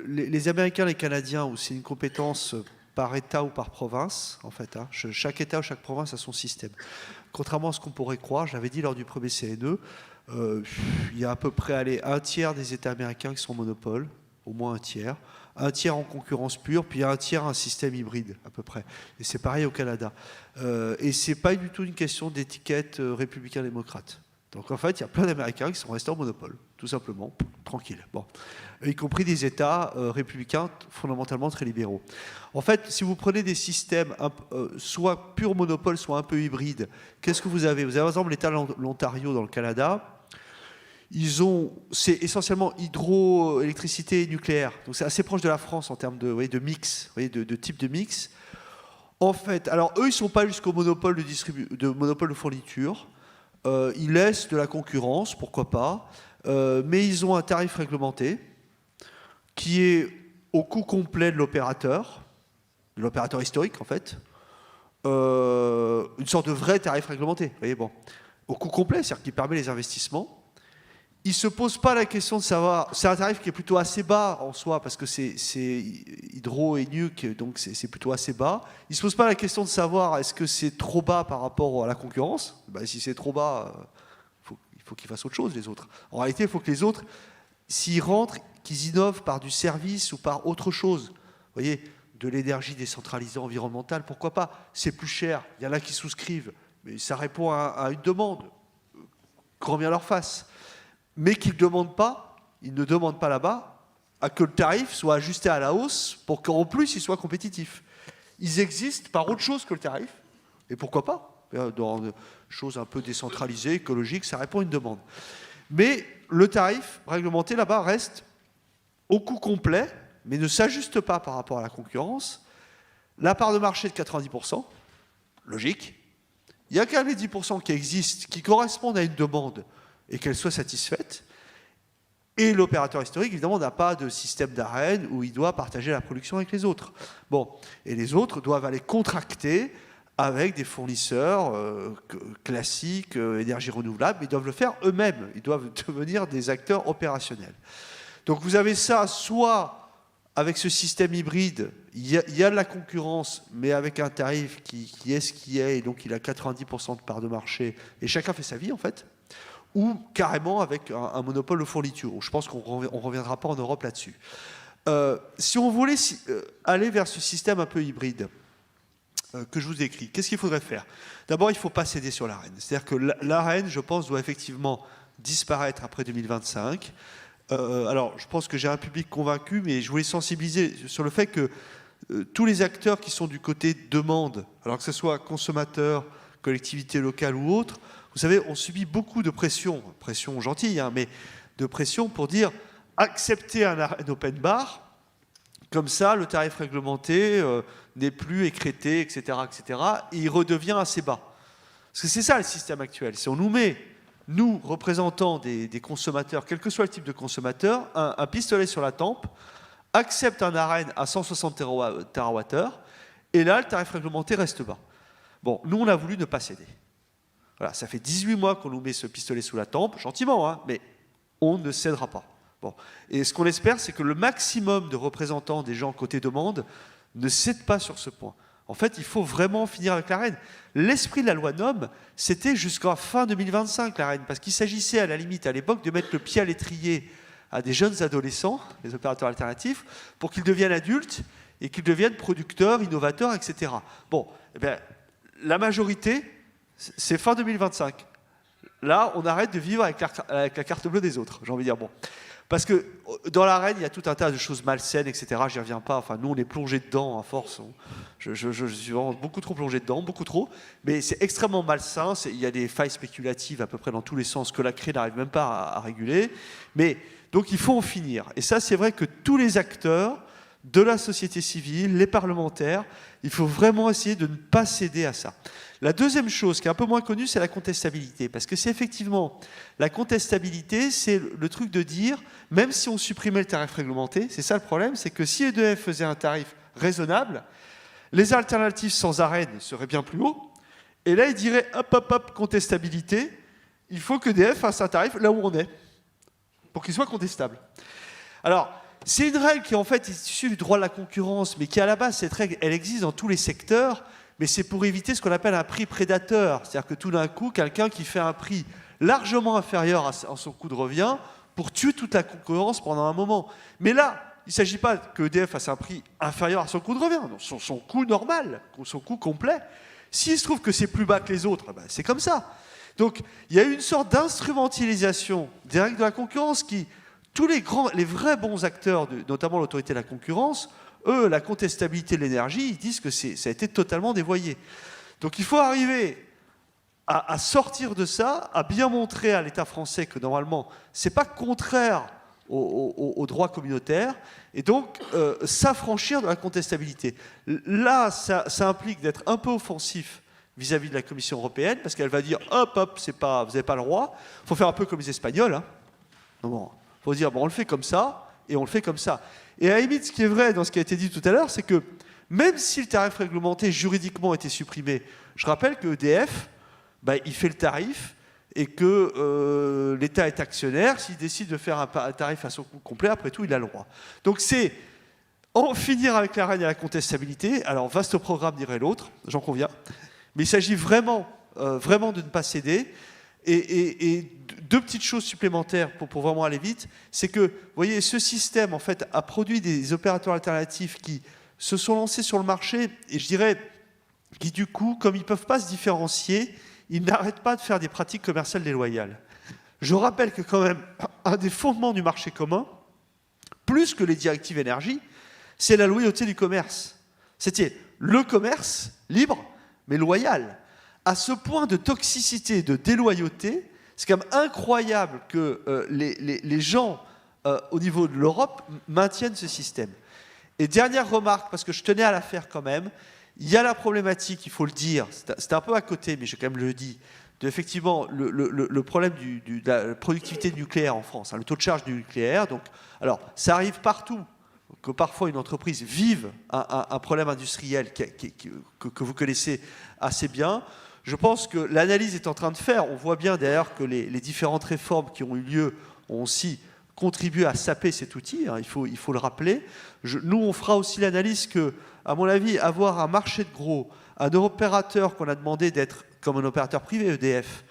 Les Américains, les Canadiens, où c'est une compétence par État ou par province, en fait. Hein. Chaque État ou chaque province a son système. Contrairement à ce qu'on pourrait croire, je l'avais dit lors du premier CNE, il y a à peu près un tiers des États américains qui sont monopoles, au moins un tiers. un tiers en concurrence pure, puis un tiers un système hybride à peu près. Et c'est pareil au Canada. Et c'est pas du tout une question d'étiquette républicain-démocrate. Donc en fait, il y a plein d'Américains qui sont restés en monopole, tout simplement, tranquille. Bon. Y compris des États républicains fondamentalement très libéraux. En fait, si vous prenez des systèmes soit pur monopole, soit un peu hybride, qu'est-ce que vous avez? Vous avez par exemple l'État de l'Ontario dans le Canada. C'est essentiellement hydroélectricité et nucléaire. Donc c'est assez proche de la France en termes de mix, de type de mix. En fait, alors eux, ils ne sont pas jusqu'au monopole de monopole de fourniture. Ils laissent de la concurrence, pourquoi pas, mais ils ont un tarif réglementé qui est au coût complet de l'opérateur historique en fait, une sorte de vrai tarif réglementé, vous voyez, bon, au coût complet, c'est-à-dire qui permet les investissements. Il ne se pose pas la question de savoir, c'est un tarif qui est plutôt assez bas en soi, parce que c'est hydro et nuc, donc c'est plutôt assez bas. Il ne se pose pas la question de savoir est-ce que c'est trop bas par rapport à la concurrence. Ben, si c'est trop bas, il faut qu'ils fassent autre chose, les autres. En réalité, il faut que les autres, s'ils rentrent, qu'ils innovent par du service ou par autre chose. Vous voyez, de l'énergie décentralisée environnementale, pourquoi pas? C'est plus cher, il y en a qui souscrivent, mais ça répond à une demande, grand bien leur face. Mais qu'ils ne demandent pas là-bas à que le tarif soit ajusté à la hausse pour qu'en plus il soit compétitif. Ils existent par autre chose que le tarif, et pourquoi pas? Dans des choses un peu décentralisées, écologiques, ça répond à une demande. Mais le tarif réglementé là-bas reste au coût complet, mais ne s'ajuste pas par rapport à la concurrence. La part de marché de 90%, logique. Il y a quand même les 10% qui existent, qui correspondent à une demande, et qu'elle soit satisfaite. Et l'opérateur historique, évidemment, n'a pas de système d'arène où il doit partager la production avec les autres. Bon, et les autres doivent aller contracter avec des fournisseurs classiques, énergie renouvelable, mais ils doivent le faire eux-mêmes. Ils doivent devenir des acteurs opérationnels. Donc vous avez ça, soit avec ce système hybride, il y a de la concurrence, mais avec un tarif qui est ce qui est, et donc il a 90% de part de marché, et chacun fait sa vie, en fait, ou carrément avec un monopole de fourniture. Je pense qu'on ne reviendra pas en Europe là-dessus. Si on voulait aller vers ce système un peu hybride que je vous décris, qu'est-ce qu'il faudrait faire? D'abord, il ne faut pas céder sur l'ARENE. C'est-à-dire que l'ARENE, je pense, doit effectivement disparaître après 2025. Alors, je pense que j'ai un public convaincu, mais je voulais sensibiliser sur le fait que tous les acteurs qui sont du côté demande, alors que ce soit consommateurs, collectivités locales ou autres, vous savez, on subit beaucoup de pression gentille, hein, mais de pression pour dire accepter un open bar, comme ça le tarif réglementé n'est plus écrété, etc., etc., et il redevient assez bas. Parce que c'est ça le système actuel, c'est on nous met, nous, représentants des consommateurs, quel que soit le type de consommateur, un pistolet sur la tempe, accepte un ARENE à 160 TWh, et là, le tarif réglementé reste bas. Bon, nous, on a voulu ne pas céder. Voilà, ça fait 18 mois qu'on nous met ce pistolet sous la tempe, gentiment, hein, mais on ne cédera pas. Bon. Et ce qu'on espère, c'est que le maximum de représentants des gens côté demande ne cèdent pas sur ce point. En fait, il faut vraiment finir avec l'ARENE. L'esprit de la loi NOM, c'était jusqu'à fin 2025, l'ARENE, parce qu'il s'agissait à la limite, à l'époque, de mettre le pied à l'étrier à des jeunes adolescents, les opérateurs alternatifs, pour qu'ils deviennent adultes et qu'ils deviennent producteurs, innovateurs, etc. Bon, eh bien, la majorité, c'est fin 2025. Là, on arrête de vivre avec la carte bleue des autres, j'ai envie de dire. Bon. Parce que dans l'ARENE, il y a tout un tas de choses malsaines, etc. J'y reviens pas. Enfin, nous, on est plongé dedans à force. Je suis vraiment beaucoup trop plongé dedans, beaucoup trop. Mais c'est extrêmement malsain. Il y a des failles spéculatives à peu près dans tous les sens que la CRE n'arrive même pas à réguler. Mais donc, il faut en finir. Et ça, c'est vrai que tous les acteurs de la société civile, les parlementaires, il faut vraiment essayer de ne pas céder à ça. La deuxième chose qui est un peu moins connue, c'est la contestabilité. Parce que c'est effectivement, la contestabilité, c'est le truc de dire, même si on supprimait le tarif réglementé, c'est ça le problème, c'est que si EDF faisait un tarif raisonnable, les alternatives sans ARENE seraient bien plus hauts. Et là, il dirait, hop, hop, hop, contestabilité, il faut qu'EDF fasse un tarif là où on est, pour qu'il soit contestable. Alors, c'est une règle qui en fait est issue du droit de la concurrence, mais qui à la base, cette règle, elle existe dans tous les secteurs, mais c'est pour éviter ce qu'on appelle un prix prédateur. C'est-à-dire que tout d'un coup, quelqu'un qui fait un prix largement inférieur à son coût de revient pour tuer toute la concurrence pendant un moment. Mais là, il ne s'agit pas que EDF fasse un prix inférieur à son coût de revient, non, son coût normal, son coût complet. S'il se trouve que c'est plus bas que les autres, ben c'est comme ça. Donc il y a eu une sorte d'instrumentalisation des règles de la concurrence qui, tous les vrais bons acteurs, notamment l'autorité de la concurrence, eux, la contestabilité de l'énergie, ils disent que ça a été totalement dévoyé. Donc il faut arriver à sortir de ça, à bien montrer à l'État français que normalement, ce n'est pas contraire au droit communautaire, et donc s'affranchir de la contestabilité. Là, ça implique d'être un peu offensif vis-à-vis de la Commission européenne, parce qu'elle va dire « hop, vous n'avez pas le droit ». Il faut faire un peu comme les Espagnols. Hein. Il faut dire « bon, on le fait comme ça, et on le fait comme ça ». Et à la limite, ce qui est vrai dans ce qui a été dit tout à l'heure, c'est que même si le tarif réglementé juridiquement était supprimé, je rappelle que EDF, il fait le tarif, et que l'État est actionnaire. S'il décide de faire un tarif à son coût complet, après tout, il a le droit. Donc c'est en finir avec la reine et la contestabilité. Alors, vaste programme, dirait l'autre, j'en conviens. Mais il s'agit vraiment de ne pas céder. Et deux petites choses supplémentaires pour vraiment aller vite, c'est que, vous voyez, ce système, en fait, a produit des opérateurs alternatifs qui se sont lancés sur le marché, et je dirais, qui du coup, comme ils ne peuvent pas se différencier, ils n'arrêtent pas de faire des pratiques commerciales déloyales. Je rappelle que quand même, un des fondements du marché commun, plus que les directives énergie, c'est la loyauté du commerce. C'était le commerce libre, mais loyal. À ce point de toxicité, de déloyauté, c'est quand même incroyable que les gens, au niveau de l'Europe, maintiennent ce système. Et dernière remarque, parce que je tenais à la faire quand même, il y a la problématique, il faut le dire, c'est un peu à côté, mais je quand même le dis, de effectivement le problème de la productivité nucléaire en France, hein, le taux de charge du nucléaire. Donc, alors, ça arrive partout, que parfois une entreprise vive un problème industriel que vous connaissez assez bien. Je pense que l'analyse est en train de faire. On voit bien d'ailleurs que les différentes réformes qui ont eu lieu ont aussi contribué à saper cet outil, hein, il faut le rappeler. Nous, on fera aussi l'analyse que, à mon avis, avoir un marché de gros, un opérateur qu'on a demandé d'être comme un opérateur privé, EDF,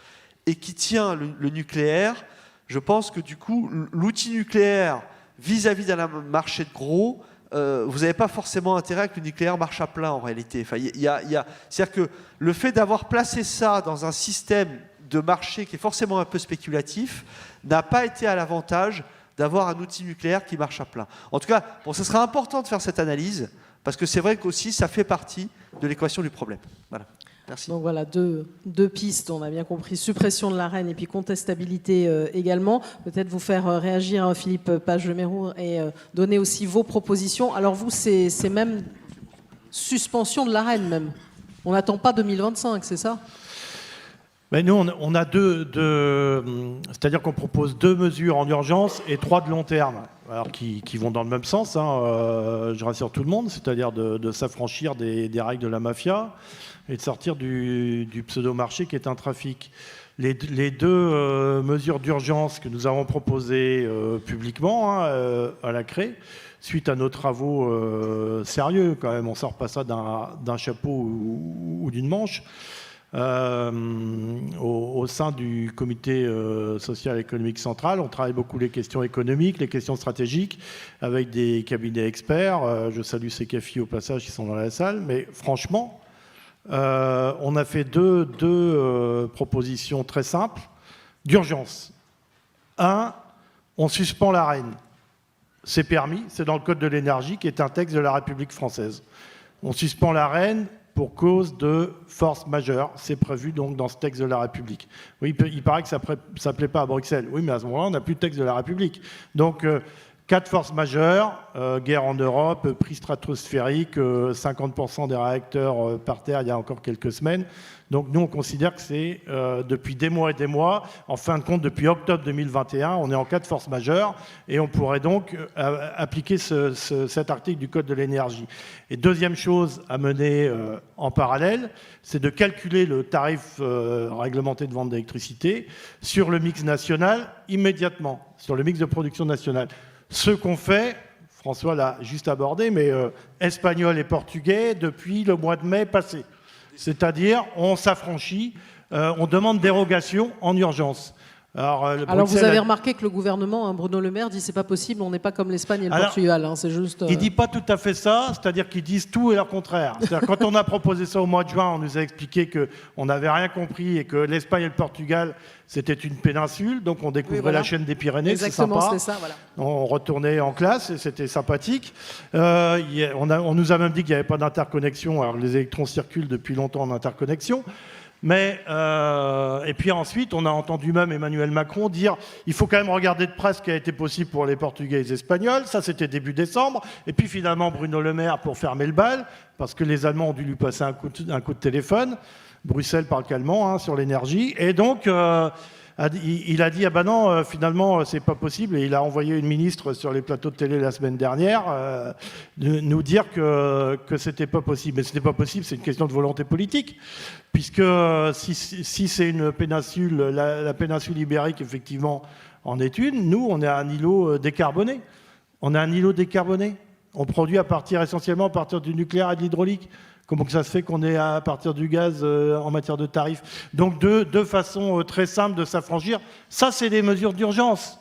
et qui tient le nucléaire, je pense que du coup, l'outil nucléaire vis-à-vis d'un marché de gros, vous n'avez pas forcément intérêt à que le nucléaire marche à plein en réalité. Enfin, c'est-à-dire que le fait d'avoir placé ça dans un système de marché qui est forcément un peu spéculatif n'a pas été à l'avantage d'avoir un outil nucléaire qui marche à plein. En tout cas, bon, ce sera important de faire cette analyse, parce que c'est vrai qu'aussi, ça fait partie de l'équation du problème. Voilà. Merci. Donc voilà, deux pistes, on a bien compris, suppression de l'Arenh et puis contestabilité également. Peut-être vous faire réagir, Philippe Page-Leméroux, et donner aussi vos propositions. Alors vous, c'est même suspension de l'Arenh même. On n'attend pas 2025, c'est ça ? Mais nous, on a c'est-à-dire qu'on propose 2 mesures en urgence et 3 de long terme, alors qui vont dans le même sens, hein, je rassure tout le monde, c'est-à-dire de s'affranchir des règles de la mafia et de sortir du pseudo-marché qui est un trafic. Les 2 mesures d'urgence que nous avons proposées publiquement à la CRE, suite à nos travaux sérieux quand même, on ne sort pas ça d'un chapeau ou d'une manche, au sein du comité social et économique central, on travaille beaucoup les questions économiques, les questions stratégiques, avec des cabinets experts. Je salue ces CAFI au passage qui sont dans la salle, mais franchement, on a fait deux propositions très simples d'urgence. 1, on suspend l'Arenh. C'est permis, c'est dans le Code de l'énergie qui est un texte de la République française. On suspend l'Arenh pour cause de force majeure. C'est prévu donc dans ce texte de la République. Oui, il paraît que ça ne plaît pas à Bruxelles. Oui, mais à ce moment-là, on n'a plus de texte de la République. Donc, 4 forces majeures, guerre en Europe, prix stratosphérique, 50% des réacteurs par terre il y a encore quelques semaines. Donc nous, on considère que c'est depuis des mois et des mois, en fin de compte, depuis octobre 2021, on est en cas de force majeure et on pourrait donc appliquer cet article du Code de l'énergie. Et deuxième chose à mener en parallèle, c'est de calculer le tarif réglementé de vente d'électricité sur le mix national immédiatement, sur le mix de production nationale. Ce qu'on fait, François l'a juste abordé, mais Espagnols et Portugais depuis le mois de mai passé. C'est-à-dire, on s'affranchit, on demande dérogation en urgence. Alors vous avez remarqué que le gouvernement, hein, Bruno Le Maire, dit c'est pas possible, on n'est pas comme l'Espagne et le Portugal. Hein, c'est juste. Il dit pas tout à fait ça, c'est-à-dire qu'ils disent tout et leur contraire. C'est-à-dire quand on a proposé ça au mois de juin, on nous a expliqué que on n'avait rien compris et que l'Espagne et le Portugal c'était une péninsule, donc on découvrait la chaîne des Pyrénées. Exactement, c'est sympa. c'est ça. Voilà. On retournait en classe et c'était sympathique. On nous a même dit qu'il n'y avait pas d'interconnexion, alors les électrons circulent depuis longtemps en interconnexion. Mais, et puis ensuite, on a entendu même Emmanuel Macron dire il faut quand même regarder de près ce qui a été possible pour les Portugais et les Espagnols. Ça, c'était début décembre. Et puis finalement, Bruno Le Maire pour fermer le bal, parce que les Allemands ont dû lui passer un coup de téléphone. Bruxelles parle qu'allemand sur l'énergie. Et donc, il a dit ah ben non, finalement, c'est pas possible. Et il a envoyé une ministre sur les plateaux de télé la semaine dernière nous dire que c'était pas possible. Mais c'était pas possible, c'est une question de volonté politique. Puisque si c'est une péninsule, la péninsule ibérique, effectivement, en est une, nous, on est un îlot décarboné. On est un îlot décarboné. On produit essentiellement à partir du nucléaire et de l'hydraulique. Comment que ça se fait qu'on est à partir du gaz en matière de tarifs? Donc, deux façons très simples de s'affranchir. Ça, c'est des mesures d'urgence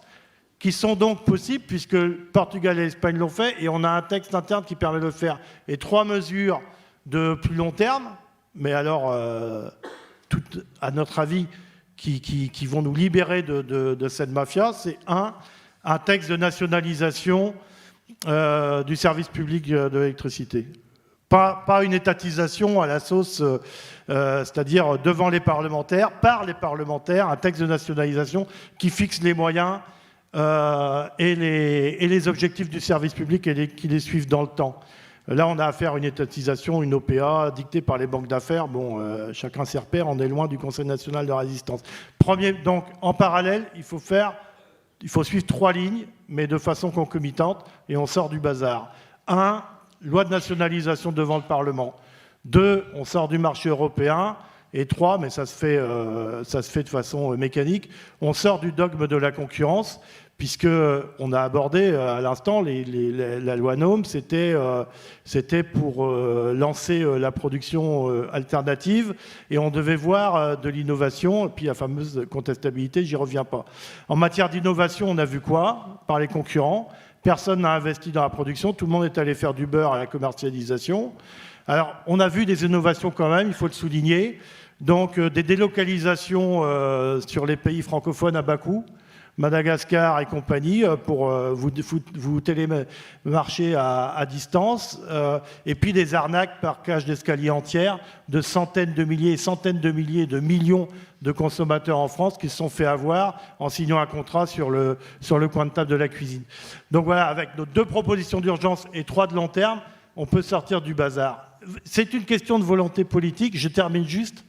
qui sont donc possibles, puisque le Portugal et l'Espagne l'ont fait, et on a un texte interne qui permet de le faire. Et 3 mesures de plus long terme, mais alors, toutes, à notre avis, qui vont nous libérer de cette mafia, c'est un texte de nationalisation du service public de l'électricité. Pas une étatisation à la sauce, c'est-à-dire devant les parlementaires, par les parlementaires, un texte de nationalisation qui fixe les moyens et les objectifs du service public et qui les suivent dans le temps. Là, on a affaire à une étatisation, une OPA dictée par les banques d'affaires. Bon, chacun ses repères, on est loin du Conseil national de résistance. Donc, en parallèle, il faut suivre 3 lignes, mais de façon concomitante, et on sort du bazar. 1, loi de nationalisation devant le Parlement. 2, on sort du marché européen. Et 3, mais ça se fait de façon mécanique, on sort du dogme de la concurrence, puisqu'on a abordé à l'instant la loi NOM, c'était pour lancer la production alternative, et on devait voir de l'innovation, et puis la fameuse contestabilité, j'y reviens pas. En matière d'innovation, on a vu quoi? Par les concurrents. Personne n'a investi dans la production, tout le monde est allé faire du beurre à la commercialisation. Alors, on a vu des innovations quand même, il faut le souligner. Donc, des délocalisations sur les pays francophones à bas coût, Madagascar et compagnie, pour vous télémarcher à distance. Et puis des arnaques par cage d'escalier entière de centaines de milliers et centaines de milliers de millions de consommateurs en France qui se sont fait avoir en signant un contrat sur le coin de table de la cuisine. Donc voilà, avec nos 2 propositions d'urgence et 3 de long terme, on peut sortir du bazar. C'est une question de volonté politique. Je termine juste.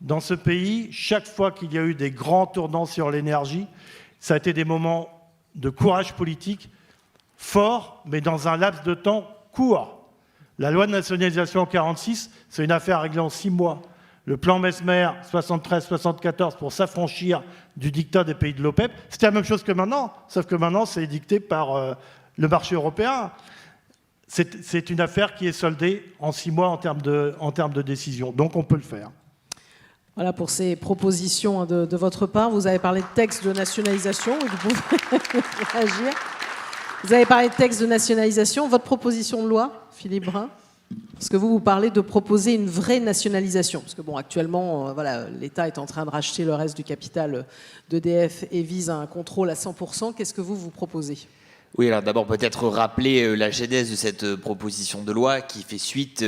Dans ce pays, chaque fois qu'il y a eu des grands tournants sur l'énergie, ça a été des moments de courage politique forts, mais dans un laps de temps court. La loi de nationalisation en 1946, c'est une affaire réglée en 6 mois. Le plan Messmer, 73-74, pour s'affranchir du dictat des pays de l'OPEP, c'était la même chose que maintenant, sauf que maintenant, c'est dicté par le marché européen. C'est une affaire qui est soldée en 6 mois en termes de décision. Donc, on peut le faire. Voilà pour ces propositions de votre part. Vous avez parlé de texte de nationalisation. Vous pouvez réagir. Vous avez parlé de texte de nationalisation. Votre proposition de loi, Philippe Brun? Parce que vous parlez de proposer une vraie nationalisation. Parce que bon, actuellement, l'État est en train de racheter le reste du capital d'EDF et vise un contrôle à 100%. Qu'est-ce que vous proposez? Oui, alors d'abord peut-être rappeler la genèse de cette proposition de loi qui fait suite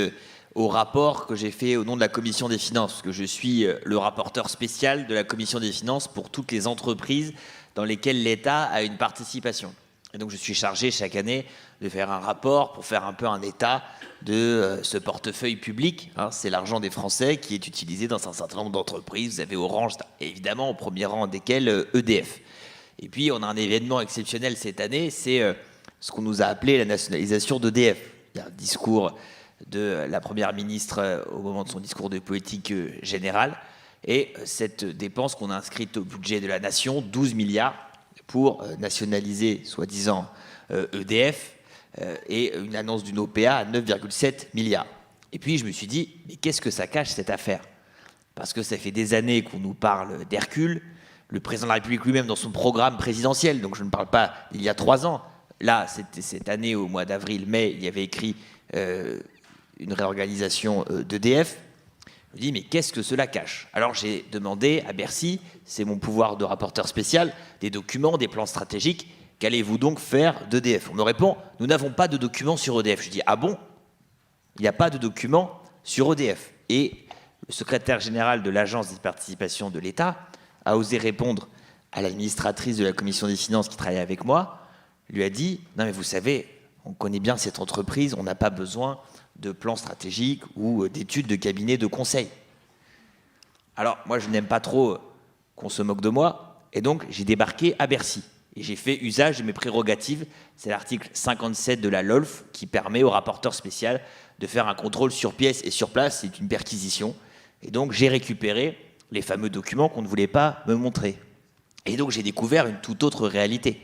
au rapport que j'ai fait au nom de la Commission des Finances, parce que je suis le rapporteur spécial de la Commission des Finances pour toutes les entreprises dans lesquelles l'État a une participation. Et donc je suis chargé chaque année de faire un rapport pour faire un peu un état de ce portefeuille public. C'est l'argent des Français qui est utilisé dans un certain nombre d'entreprises. Vous avez Orange, évidemment, au premier rang desquelles EDF. Et puis on a un événement exceptionnel cette année, c'est ce qu'on nous a appelé la nationalisation d'EDF. Il y a un discours de la Première ministre au moment de son discours de politique générale, et cette dépense qu'on a inscrite au budget de la nation, 12 milliards pour nationaliser soi-disant EDF, et une annonce d'une OPA à 9,7 milliards. Et puis je me suis dit, mais qu'est-ce que ça cache cette affaire? Parce que ça fait des années qu'on nous parle d'Hercule, le président de la République lui-même dans son programme présidentiel, donc je ne parle pas d'il y a 3 ans, là, c'était cette année, au mois d'avril-mai, il y avait écrit une réorganisation d'EDF. Je me dis, mais qu'est-ce que cela cache? Alors j'ai demandé à Bercy, c'est mon pouvoir de rapporteur spécial, des documents, des plans stratégiques. Qu'allez-vous donc faire d'EDF? On me répond, nous n'avons pas de documents sur EDF. Je dis, ah bon? Il n'y a pas de documents sur EDF. Et le secrétaire général de l'Agence des participations de l'État a osé répondre à l'administratrice de la commission des finances qui travaillait avec moi, lui a dit, non mais vous savez, on connaît bien cette entreprise, on n'a pas besoin de plans stratégiques ou d'études de cabinet de conseil. Alors moi je n'aime pas trop qu'on se moque de moi, et donc j'ai débarqué à Bercy. Et j'ai fait usage de mes prérogatives. C'est l'article 57 de la LOLF qui permet au rapporteur spécial de faire un contrôle sur pièce et sur place. C'est une perquisition. Et donc, j'ai récupéré les fameux documents qu'on ne voulait pas me montrer. Et donc, j'ai découvert une toute autre réalité.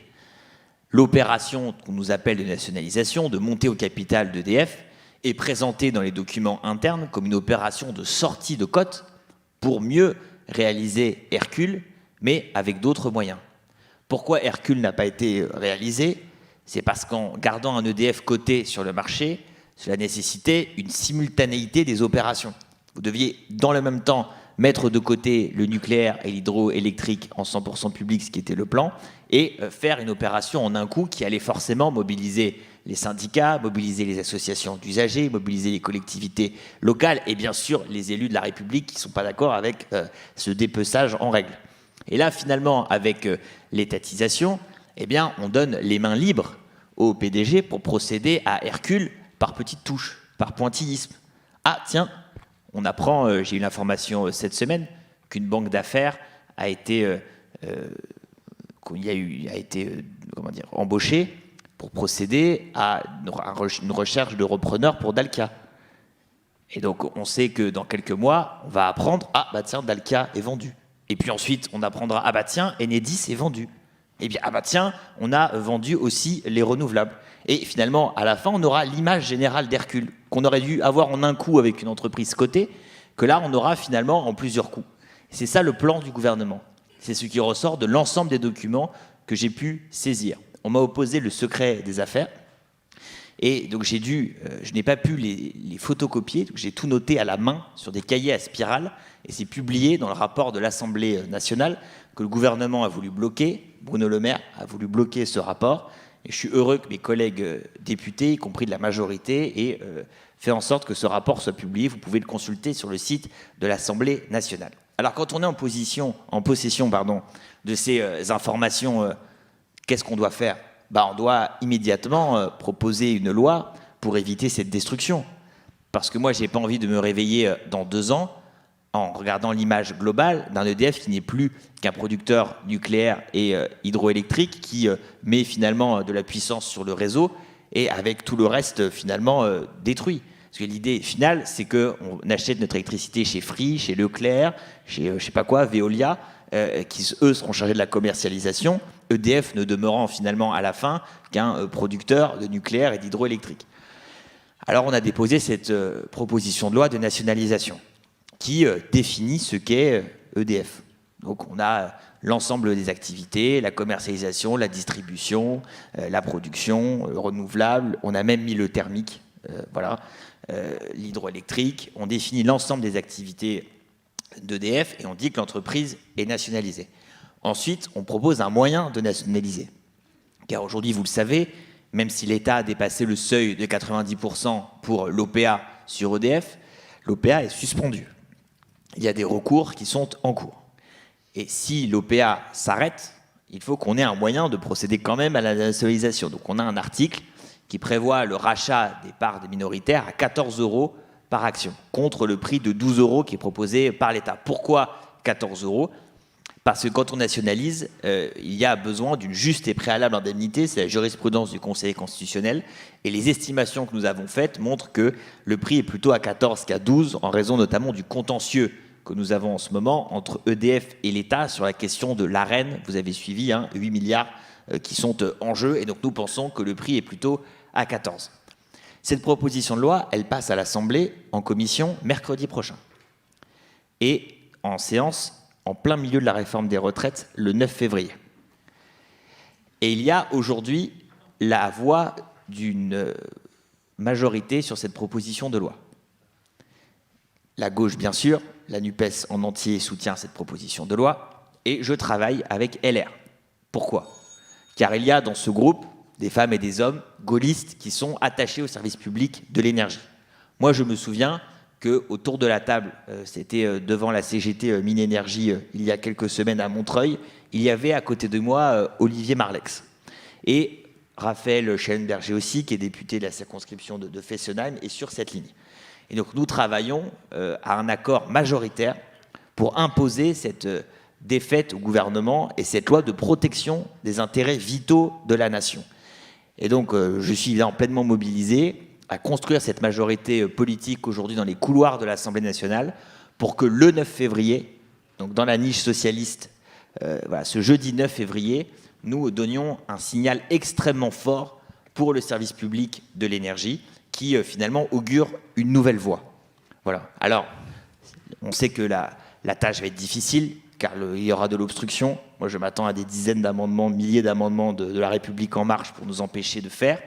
L'opération qu'on nous appelle de nationalisation, de montée au capital d'EDF, est présentée dans les documents internes comme une opération de sortie de cote pour mieux réaliser Hercule, mais avec d'autres moyens. Pourquoi Hercule n'a pas été réalisé? C'est parce qu'en gardant un EDF coté sur le marché, cela nécessitait une simultanéité des opérations. Vous deviez, dans le même temps, mettre de côté le nucléaire et l'hydroélectrique en 100% public, ce qui était le plan, et faire une opération en un coup qui allait forcément mobiliser les syndicats, mobiliser les associations d'usagers, mobiliser les collectivités locales et bien sûr les élus de la République qui ne sont pas d'accord avec ce dépeçage en règle. Et là, finalement, avec l'étatisation, eh bien, on donne les mains libres au PDG pour procéder à Hercule par petites touches, par pointillisme. Ah, tiens, on apprend, j'ai eu l'information cette semaine, qu'une banque d'affaires a été, embauchée pour procéder à une recherche de repreneur pour Dalkia. Et donc, on sait que dans quelques mois, on va apprendre, ah, bah tiens, Dalkia est vendu. Et puis ensuite, on apprendra, ah bah tiens, Enedis est vendu. Et bien, ah bah tiens, on a vendu aussi les renouvelables. Et finalement, à la fin, on aura l'image générale d'Hercule, qu'on aurait dû avoir en un coup avec une entreprise cotée, que là, on aura finalement en plusieurs coups. C'est ça le plan du gouvernement. C'est ce qui ressort de l'ensemble des documents que j'ai pu saisir. On m'a opposé le secret des affaires. Et donc je n'ai pas pu les photocopier, donc j'ai tout noté à la main sur des cahiers à spirale, et c'est publié dans le rapport de l'Assemblée nationale que le gouvernement a voulu bloquer, Bruno Le Maire a voulu bloquer ce rapport, et je suis heureux que mes collègues députés, y compris de la majorité, aient fait en sorte que ce rapport soit publié. Vous pouvez le consulter sur le site de l'Assemblée nationale. Alors quand on est en possession de ces informations, qu'est-ce qu'on doit faire ? On doit immédiatement proposer une loi pour éviter cette destruction. Parce que moi, je n'ai pas envie de me réveiller dans 2 ans en regardant l'image globale d'un EDF qui n'est plus qu'un producteur nucléaire et hydroélectrique qui met finalement de la puissance sur le réseau et avec tout le reste finalement détruit. Parce que l'idée finale, c'est qu'on achète notre électricité chez Free, chez Leclerc, chez je sais pas quoi, Veolia, qui eux seront chargés de la commercialisation, EDF ne demeurant finalement à la fin qu'un producteur de nucléaire et d'hydroélectrique. Alors on a déposé cette proposition de loi de nationalisation qui définit ce qu'est EDF. Donc on a l'ensemble des activités, la commercialisation, la distribution, la production, le renouvelable, on a même mis le thermique, l'hydroélectrique, on définit l'ensemble des activités d'EDF et on dit que l'entreprise est nationalisée. Ensuite, on propose un moyen de nationaliser. Car aujourd'hui, vous le savez, même si l'État a dépassé le seuil de 90% pour l'OPA sur EDF, l'OPA est suspendue. Il y a des recours qui sont en cours. Et si l'OPA s'arrête, il faut qu'on ait un moyen de procéder quand même à la nationalisation. Donc on a un article qui prévoit le rachat des parts des minoritaires à 14 € par action, contre le prix de 12 € qui est proposé par l'État. Pourquoi 14 €? Parce que quand on nationalise, il y a besoin d'une juste et préalable indemnité, c'est la jurisprudence du Conseil constitutionnel, et les estimations que nous avons faites montrent que le prix est plutôt à 14 qu'à 12, en raison notamment du contentieux que nous avons en ce moment entre EDF et l'État sur la question de l'Arenh. Vous avez suivi, 8 milliards qui sont en jeu, et donc nous pensons que le prix est plutôt à 14. Cette proposition de loi, elle passe à l'Assemblée en commission mercredi prochain. Et en séance, en plein milieu de la réforme des retraites le 9 février. Et il y a aujourd'hui la voix d'une majorité sur cette proposition de loi. La gauche, bien sûr, la NUPES en entier soutient cette proposition de loi, et je travaille avec LR. Pourquoi ? Car il y a dans ce groupe des femmes et des hommes gaullistes qui sont attachés au service public de l'énergie. Moi, je me souviens qu'autour de la table, c'était devant la CGT Mine Énergie il y a quelques semaines à Montreuil, il y avait à côté de moi Olivier Marlex. Et Raphaël Schellenberger aussi, qui est député de la circonscription de Fessenheim, est sur cette ligne. Et donc nous travaillons à un accord majoritaire pour imposer cette défaite au gouvernement et cette loi de protection des intérêts vitaux de la nation. Et donc je suis là pleinement mobilisé à construire cette majorité politique aujourd'hui dans les couloirs de l'Assemblée nationale pour que le 9 février, donc dans la niche socialiste, ce jeudi 9 février, nous donnions un signal extrêmement fort pour le service public de l'énergie qui finalement augure une nouvelle voie. Voilà. Alors, on sait que la tâche va être difficile car il y aura de l'obstruction. Moi, je m'attends à des dizaines d'amendements, milliers d'amendements de La République En Marche pour nous empêcher de faire.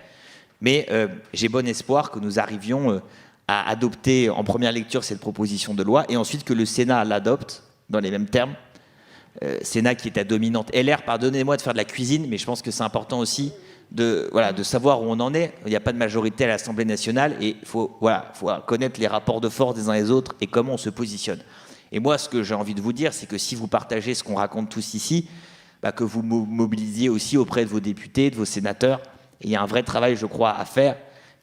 Mais j'ai bon espoir que nous arrivions à adopter en première lecture cette proposition de loi et ensuite que le Sénat l'adopte dans les mêmes termes. Sénat qui est à dominante LR, pardonnez-moi de faire de la cuisine, mais je pense que c'est important aussi de savoir où on en est. Il n'y a pas de majorité à l'Assemblée nationale et il faut connaître les rapports de force des uns et des autres et comment on se positionne. Et moi, ce que j'ai envie de vous dire, c'est que si vous partagez ce qu'on raconte tous ici, que vous mobilisiez aussi auprès de vos députés, de vos sénateurs. Et il y a un vrai travail, je crois, à faire,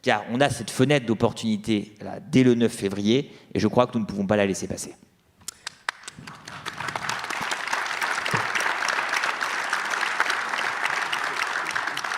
car on a cette fenêtre d'opportunité là, dès le 9 février, et je crois que nous ne pouvons pas la laisser passer.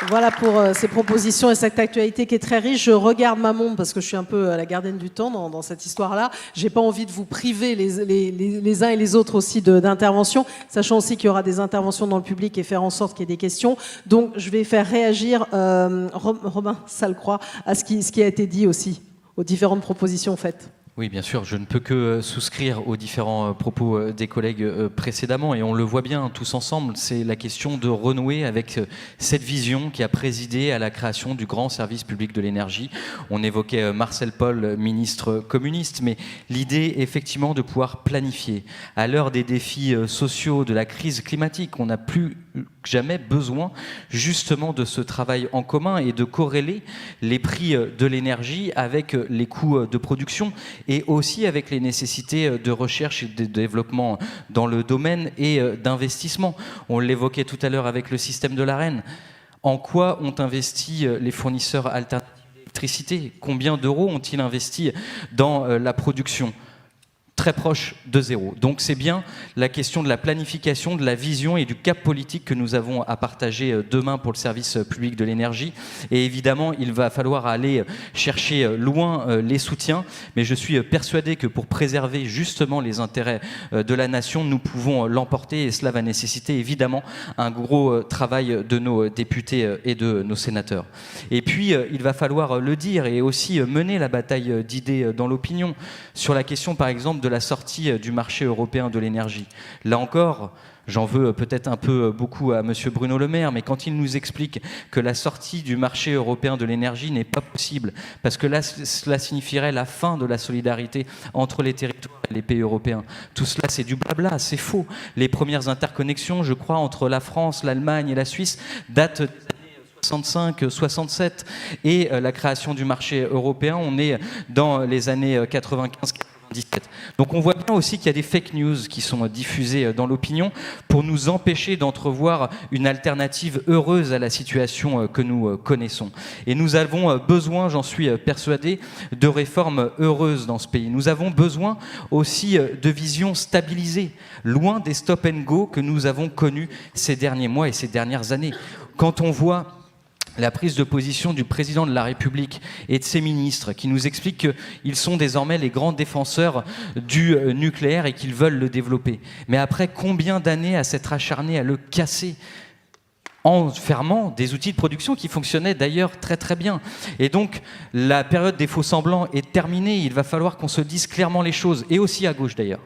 Voilà pour ces propositions et cette actualité qui est très riche. Je regarde ma montre parce que je suis un peu la gardienne du temps dans cette histoire-là. J'ai pas envie de vous priver les uns et les autres aussi d'interventions, sachant aussi qu'il y aura des interventions dans le public et faire en sorte qu'il y ait des questions. Donc je vais faire réagir Robin Salcroix à ce qui a été dit aussi, aux différentes propositions faites. Oui, bien sûr, je ne peux que souscrire aux différents propos des collègues précédemment, et on le voit bien tous ensemble, c'est la question de renouer avec cette vision qui a présidé à la création du grand service public de l'énergie. On évoquait Marcel Paul, ministre communiste, mais l'idée effectivement de pouvoir planifier. À l'heure des défis sociaux, de la crise climatique, on n'a plus jamais besoin justement de ce travail en commun et de corréler les prix de l'énergie avec les coûts de production et aussi avec les nécessités de recherche et de développement dans le domaine et d'investissement. On l'évoquait tout à l'heure avec le système de l'Arenh. En quoi ont investi les fournisseurs alternatifs d'électricité ? Combien d'euros ont-ils investi dans la production ? Très proche de zéro. Donc c'est bien la question de la planification, de la vision et du cap politique que nous avons à partager demain pour le service public de l'énergie. Et évidemment, il va falloir aller chercher loin les soutiens, mais je suis persuadé que pour préserver justement les intérêts de la nation, nous pouvons l'emporter et cela va nécessiter évidemment un gros travail de nos députés et de nos sénateurs. Et puis, il va falloir le dire et aussi mener la bataille d'idées dans l'opinion sur la question, par exemple, de la sortie du marché européen de l'énergie. Là encore, j'en veux peut-être un peu beaucoup à M. Bruno Le Maire, mais quand il nous explique que la sortie du marché européen de l'énergie n'est pas possible, parce que là, cela signifierait la fin de la solidarité entre les territoires et les pays européens. Tout cela, c'est du blabla, c'est faux. Les premières interconnexions, je crois, entre la France, l'Allemagne et la Suisse datent 65, 67 et la création du marché européen, on est dans les années 95. Donc on voit bien aussi qu'il y a des fake news qui sont diffusées dans l'opinion pour nous empêcher d'entrevoir une alternative heureuse à la situation que nous connaissons. Et nous avons besoin, j'en suis persuadé, de réformes heureuses dans ce pays. Nous avons besoin aussi de visions stabilisées, loin des stop and go que nous avons connus ces derniers mois et ces dernières années. Quand on voit la prise de position du président de la République et de ses ministres qui nous expliquent qu'ils sont désormais les grands défenseurs du nucléaire et qu'ils veulent le développer. Mais après combien d'années à s'être acharné à le casser en fermant des outils de production qui fonctionnaient d'ailleurs très très bien. Et donc la période des faux-semblants est terminée, il va falloir qu'on se dise clairement les choses, et aussi à gauche d'ailleurs.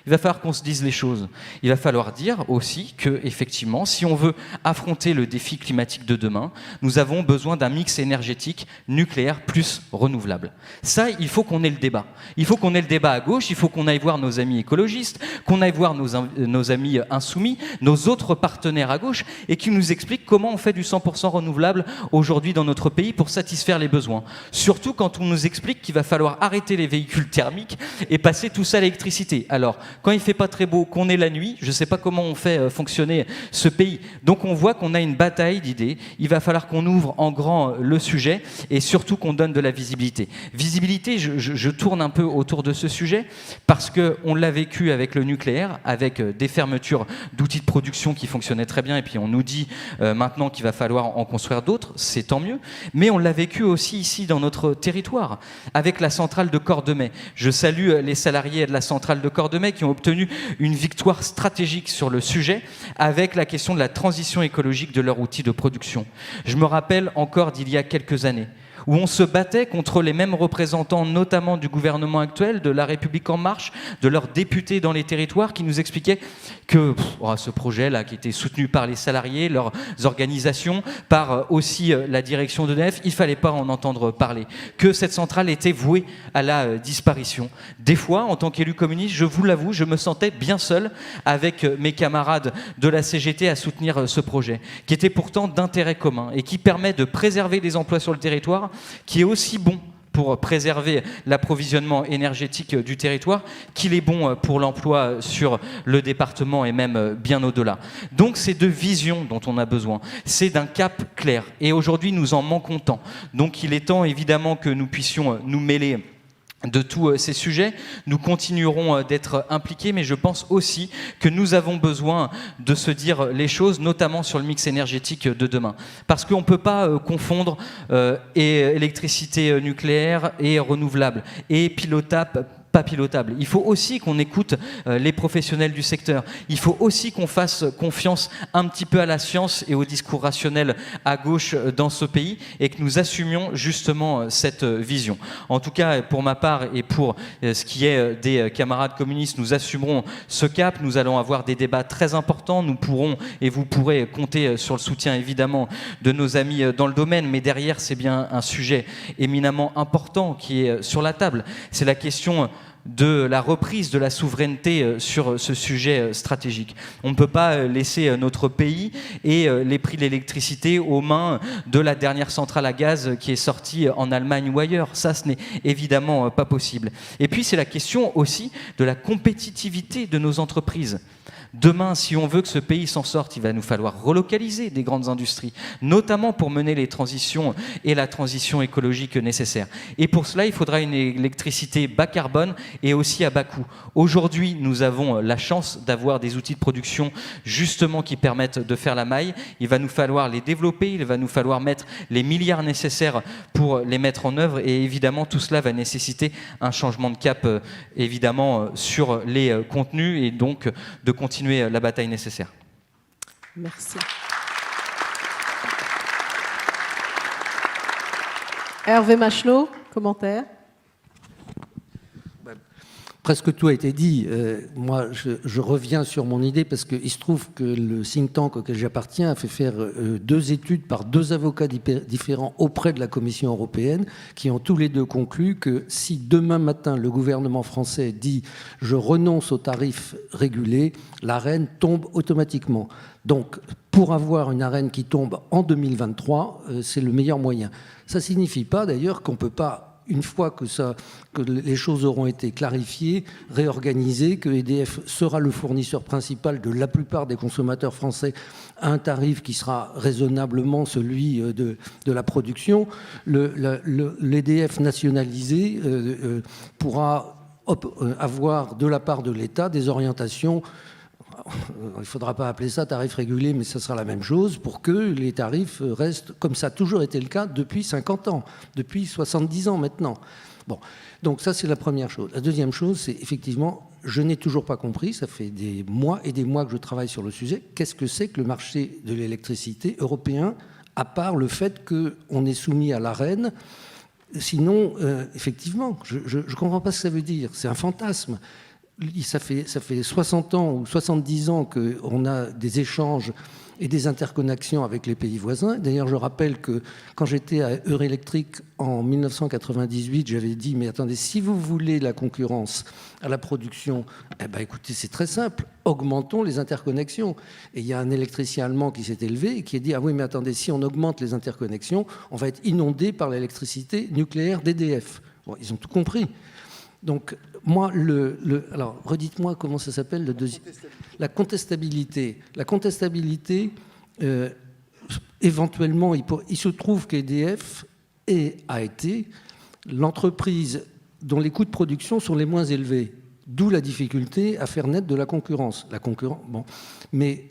Il va falloir qu'on se dise les choses. Il va falloir dire aussi que, effectivement, si on veut affronter le défi climatique de demain, nous avons besoin d'un mix énergétique nucléaire plus renouvelable. Ça, il faut qu'on ait le débat. Il faut qu'on ait le débat à gauche, il faut qu'on aille voir nos amis écologistes, qu'on aille voir nos amis insoumis, nos autres partenaires à gauche, et qui nous expliquent comment on fait du 100% renouvelable aujourd'hui dans notre pays pour satisfaire les besoins. Surtout quand on nous explique qu'il va falloir arrêter les véhicules thermiques et passer tout ça à l'électricité. Alors, quand il ne fait pas très beau, qu'on est la nuit, je ne sais pas comment on fait fonctionner ce pays. Donc on voit qu'on a une bataille d'idées. Il va falloir qu'on ouvre en grand le sujet et surtout qu'on donne de la visibilité. Visibilité, je tourne un peu autour de ce sujet parce qu'on l'a vécu avec le nucléaire, avec des fermetures d'outils de production qui fonctionnaient très bien et puis on nous dit maintenant qu'il va falloir en construire d'autres, c'est tant mieux. Mais on l'a vécu aussi ici dans notre territoire avec la centrale de Cordemais. Je salue les salariés de la centrale de Cordemais qui ont obtenu une victoire stratégique sur le sujet avec la question de la transition écologique de leur outil de production. Je me rappelle encore d'il y a quelques années où on se battait contre les mêmes représentants, notamment du gouvernement actuel, de La République En Marche, de leurs députés dans les territoires, qui nous expliquaient que ce projet-là, qui était soutenu par les salariés, leurs organisations, par aussi la direction d'EDF, il ne fallait pas en entendre parler, que cette centrale était vouée à la disparition. Des fois, en tant qu'élu communiste, je vous l'avoue, je me sentais bien seul avec mes camarades de la CGT à soutenir ce projet, qui était pourtant d'intérêt commun et qui permet de préserver les emplois sur le territoire, qui est aussi bon pour préserver l'approvisionnement énergétique du territoire, qu'il est bon pour l'emploi sur le département et même bien au-delà. Donc c'est de vision dont on a besoin, c'est d'un cap clair. Et aujourd'hui, nous en manquons tant. Donc il est temps évidemment que nous puissions nous mêler de tous ces sujets. Nous continuerons d'être impliqués, mais je pense aussi que nous avons besoin de se dire les choses, notamment sur le mix énergétique de demain. Parce qu'on ne peut pas confondre électricité nucléaire et renouvelable, et pilotable, pas pilotable. Il faut aussi qu'on écoute les professionnels du secteur. Il faut aussi qu'on fasse confiance un petit peu à la science et au discours rationnel à gauche dans ce pays et que nous assumions justement cette vision. En tout cas, pour ma part et pour ce qui est des camarades communistes, nous assumerons ce cap. Nous allons avoir des débats très importants. Nous pourrons et vous pourrez compter sur le soutien évidemment de nos amis dans le domaine. Mais derrière, c'est bien un sujet éminemment important qui est sur la table. C'est la question de la reprise de la souveraineté sur ce sujet stratégique. On ne peut pas laisser notre pays et les prix de l'électricité aux mains de la dernière centrale à gaz qui est sortie en Allemagne ou ailleurs. Ça, ce n'est évidemment pas possible. Et puis, c'est la question aussi de la compétitivité de nos entreprises. Demain, si on veut que ce pays s'en sorte, il va nous falloir relocaliser des grandes industries, notamment pour mener les transitions et la transition écologique nécessaire. Et pour cela, il faudra une électricité bas carbone et aussi à bas coût. Aujourd'hui, nous avons la chance d'avoir des outils de production justement qui permettent de faire la maille. Il va nous falloir les développer, il va nous falloir mettre les milliards nécessaires pour les mettre en œuvre et évidemment, tout cela va nécessiter un changement de cap évidemment sur les contenus et donc de continuer la bataille nécessaire. Merci. Hervé Machenot, commentaire. Presque tout a été dit. Moi, je reviens sur mon idée parce qu'il se trouve que le think tank auquel j'appartiens a fait faire 2 études par 2 avocats différents auprès de la Commission européenne qui ont tous les 2 conclu que si demain matin le gouvernement français dit « je renonce aux tarifs régulés », l'Arenh tombe automatiquement. Donc, pour avoir une Arenh qui tombe en 2023, c'est le meilleur moyen. Ça ne signifie pas d'ailleurs qu'on ne peut pas, une fois que les choses auront été clarifiées, réorganisées, que EDF sera le fournisseur principal de la plupart des consommateurs français à un tarif qui sera raisonnablement celui de la production, l'EDF nationalisé pourra avoir de la part de l'État des orientations. Il ne faudra pas appeler ça tarif régulé, mais ça sera la même chose pour que les tarifs restent comme ça a toujours été le cas depuis 50 ans, depuis 70 ans maintenant. Bon, donc ça c'est la première chose. La deuxième chose, c'est effectivement, je n'ai toujours pas compris, ça fait des mois et des mois que je travaille sur le sujet, qu'est-ce que c'est que le marché de l'électricité européen, à part le fait qu'on est soumis à l'Arenh. Sinon, effectivement, je ne comprends pas ce que ça veut dire, c'est un fantasme. ça fait 60 ans ou 70 ans qu'on a des échanges et des interconnexions avec les pays voisins. D'ailleurs, je rappelle que quand j'étais à Eurélectrique en 1998, j'avais dit, mais attendez, si vous voulez la concurrence à la production, eh ben, écoutez, c'est très simple, augmentons les interconnexions. Et il y a un électricien allemand qui s'est élevé et qui a dit, ah oui, mais attendez, si on augmente les interconnexions, on va être inondé par l'électricité nucléaire d'EDF. Bon, ils ont tout compris. Donc, moi, alors, redites-moi comment ça s'appelle, le deuxième. La contestabilité. La contestabilité, éventuellement, il se trouve qu'EDF a été l'entreprise dont les coûts de production sont les moins élevés. D'où la difficulté à faire naître de la concurrence. Bon. Mais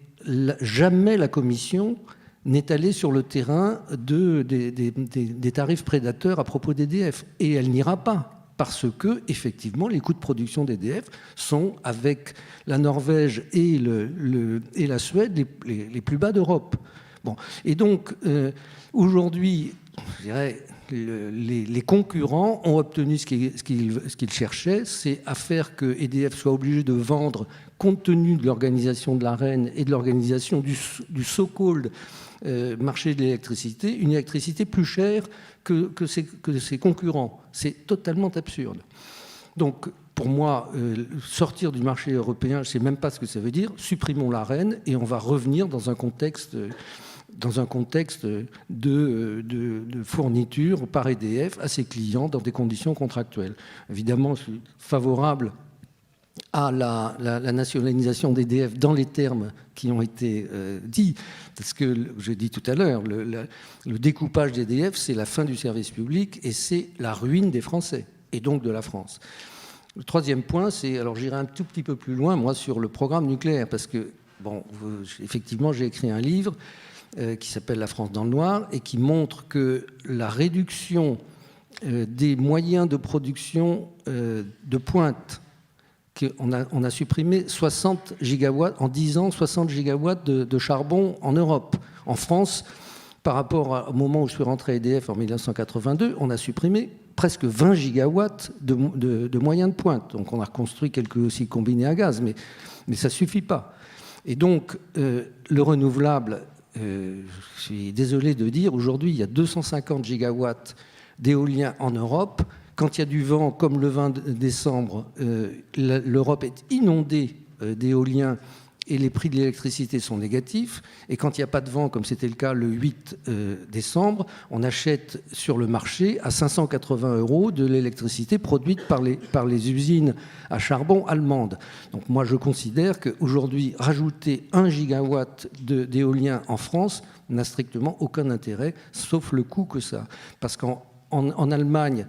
jamais la Commission n'est allée sur le terrain des tarifs prédateurs à propos d'EDF. Et elle n'ira pas. Parce que, effectivement, les coûts de production d'EDF sont, avec la Norvège et la Suède, les plus bas d'Europe. Bon. Et donc, aujourd'hui, je dirais, les concurrents ont obtenu ce qu'ils cherchaient, c'est à faire que EDF soit obligé de vendre, compte tenu de l'organisation de l'AREN et de l'organisation du so-called marché de l'électricité, une électricité plus chère que ses concurrents. C'est totalement absurde. Donc, pour moi, sortir du marché européen, je ne sais même pas ce que ça veut dire. Supprimons l'AREN et on va revenir dans un contexte de fourniture par EDF à ses clients dans des conditions contractuelles. Évidemment, je suis favorable à la nationalisation d'EDF dans les termes qui ont été dits, parce que, je l'ai dit tout à l'heure, le découpage d'EDF, c'est la fin du service public et c'est la ruine des Français, et donc de la France. Le troisième point, c'est, alors j'irai un tout petit peu plus loin, moi, sur le programme nucléaire, parce que, bon, effectivement, j'ai écrit un livre qui s'appelle « La France dans le noir » et qui montre que la réduction des moyens de production de pointe, on a supprimé 60 gigawatts, en 10 ans, 60 gigawatts de charbon en Europe. En France, par rapport au moment où je suis rentré à EDF en 1982, on a supprimé presque 20 gigawatts de moyens de pointe. Donc on a reconstruit quelques sites combinés à gaz, mais ça ne suffit pas. Et donc le renouvelable, je suis désolé de dire, aujourd'hui il y a 250 gigawatts d'éolien en Europe. Quand il y a du vent, comme le 20 décembre, l'Europe est inondée d'éoliens et les prix de l'électricité sont négatifs. Et quand il n'y a pas de vent, comme c'était le cas le 8 décembre, on achète sur le marché à 580 € de l'électricité produite par les usines à charbon allemandes. Donc moi, je considère qu'aujourd'hui, rajouter 1 gigawatt d'éolien en France n'a strictement aucun intérêt, sauf le coût que ça. Parce qu'en Allemagne,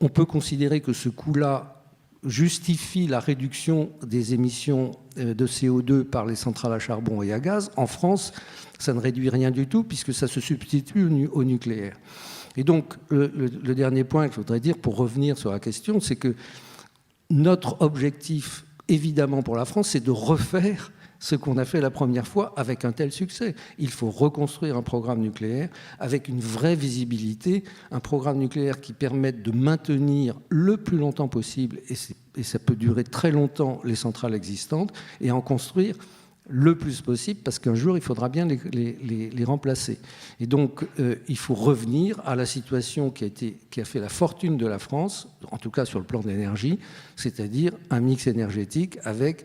on peut considérer que ce coût-là justifie la réduction des émissions de CO2 par les centrales à charbon et à gaz. En France, ça ne réduit rien du tout puisque ça se substitue au nucléaire. Et donc, le dernier point que je voudrais dire pour revenir sur la question, c'est que notre objectif, évidemment pour la France, c'est de refaire ce qu'on a fait la première fois avec un tel succès. Il faut reconstruire un programme nucléaire avec une vraie visibilité, un programme nucléaire qui permette de maintenir le plus longtemps possible, et ça peut durer très longtemps, les centrales existantes, et en construire le plus possible, parce qu'un jour, il faudra bien les remplacer. Et donc, il faut revenir à la situation qui a fait la fortune de la France, en tout cas sur le plan de l'énergie, c'est-à-dire un mix énergétique avec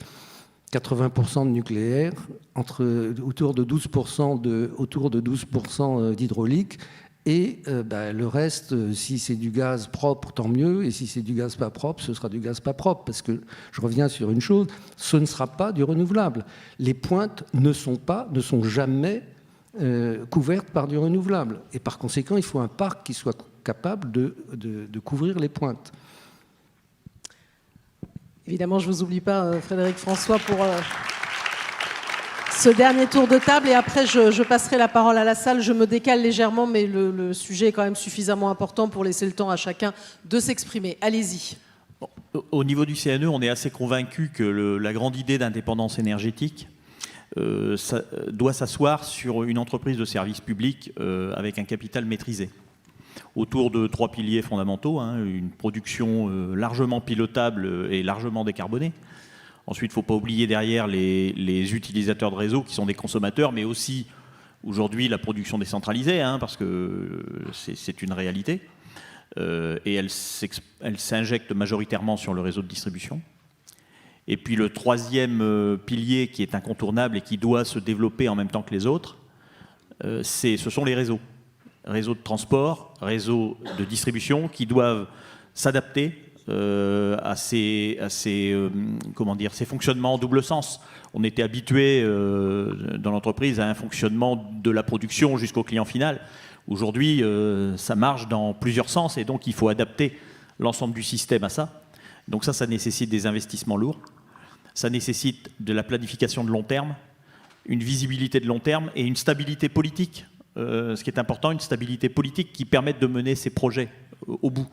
80% de nucléaire, autour de 12% d'hydraulique, et le reste, si c'est du gaz propre, tant mieux, et si c'est du gaz pas propre, ce sera du gaz pas propre, parce que, je reviens sur une chose, ce ne sera pas du renouvelable. Les pointes ne sont jamais couvertes par du renouvelable, et par conséquent, il faut un parc qui soit capable de couvrir les pointes. Évidemment, je ne vous oublie pas, Frédéric François, pour ce dernier tour de table. Et après, je passerai la parole à la salle. Je me décale légèrement, mais le sujet est quand même suffisamment important pour laisser le temps à chacun de s'exprimer. Allez-y. Bon, au niveau du CNE, on est assez convaincu que la grande idée d'indépendance énergétique ça doit s'asseoir sur une entreprise de service public avec un capital maîtrisé, autour de 3 piliers fondamentaux, une production largement pilotable et largement décarbonée, Ensuite, il ne faut pas oublier derrière les utilisateurs de réseau qui sont des consommateurs, mais aussi aujourd'hui la production décentralisée, hein, parce que c'est une réalité. Et elle s'injecte majoritairement sur le réseau de distribution. Et puis le troisième pilier qui est incontournable et qui doit se développer en même temps que les autres, ce sont les réseaux. Réseaux de transport, réseaux de distribution qui doivent s'adapter à ces fonctionnements en double sens. On était habitué dans l'entreprise à un fonctionnement de la production jusqu'au client final. Aujourd'hui, ça marche dans plusieurs sens et donc il faut adapter l'ensemble du système à ça. Donc ça nécessite des investissements lourds. Ça nécessite de la planification de long terme, une visibilité de long terme et une stabilité politique. Ce qui est important, une stabilité politique qui permette de mener ces projets au bout.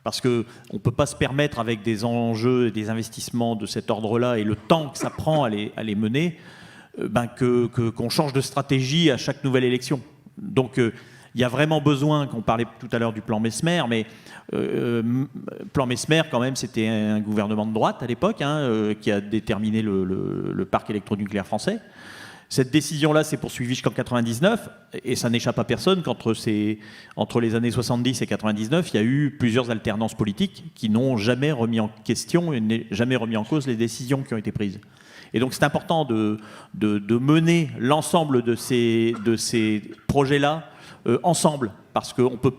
Parce qu'on ne peut pas se permettre, avec des enjeux et des investissements de cet ordre-là et le temps que ça prend à les mener, qu'on change de stratégie à chaque nouvelle élection. Donc il y a vraiment besoin, qu'on parlait tout à l'heure du plan Messmer, mais plan Messmer, quand même, c'était un gouvernement de droite à l'époque, hein, qui a déterminé le parc électronucléaire français. Cette décision-là s'est poursuivie jusqu'en 1999, et ça n'échappe à personne qu'entre les années 70 et 1999, il y a eu plusieurs alternances politiques qui n'ont jamais remis en question et jamais remis en cause les décisions qui ont été prises. Et donc c'est important de mener l'ensemble de ces projets-là ensemble, parce qu'on ne peut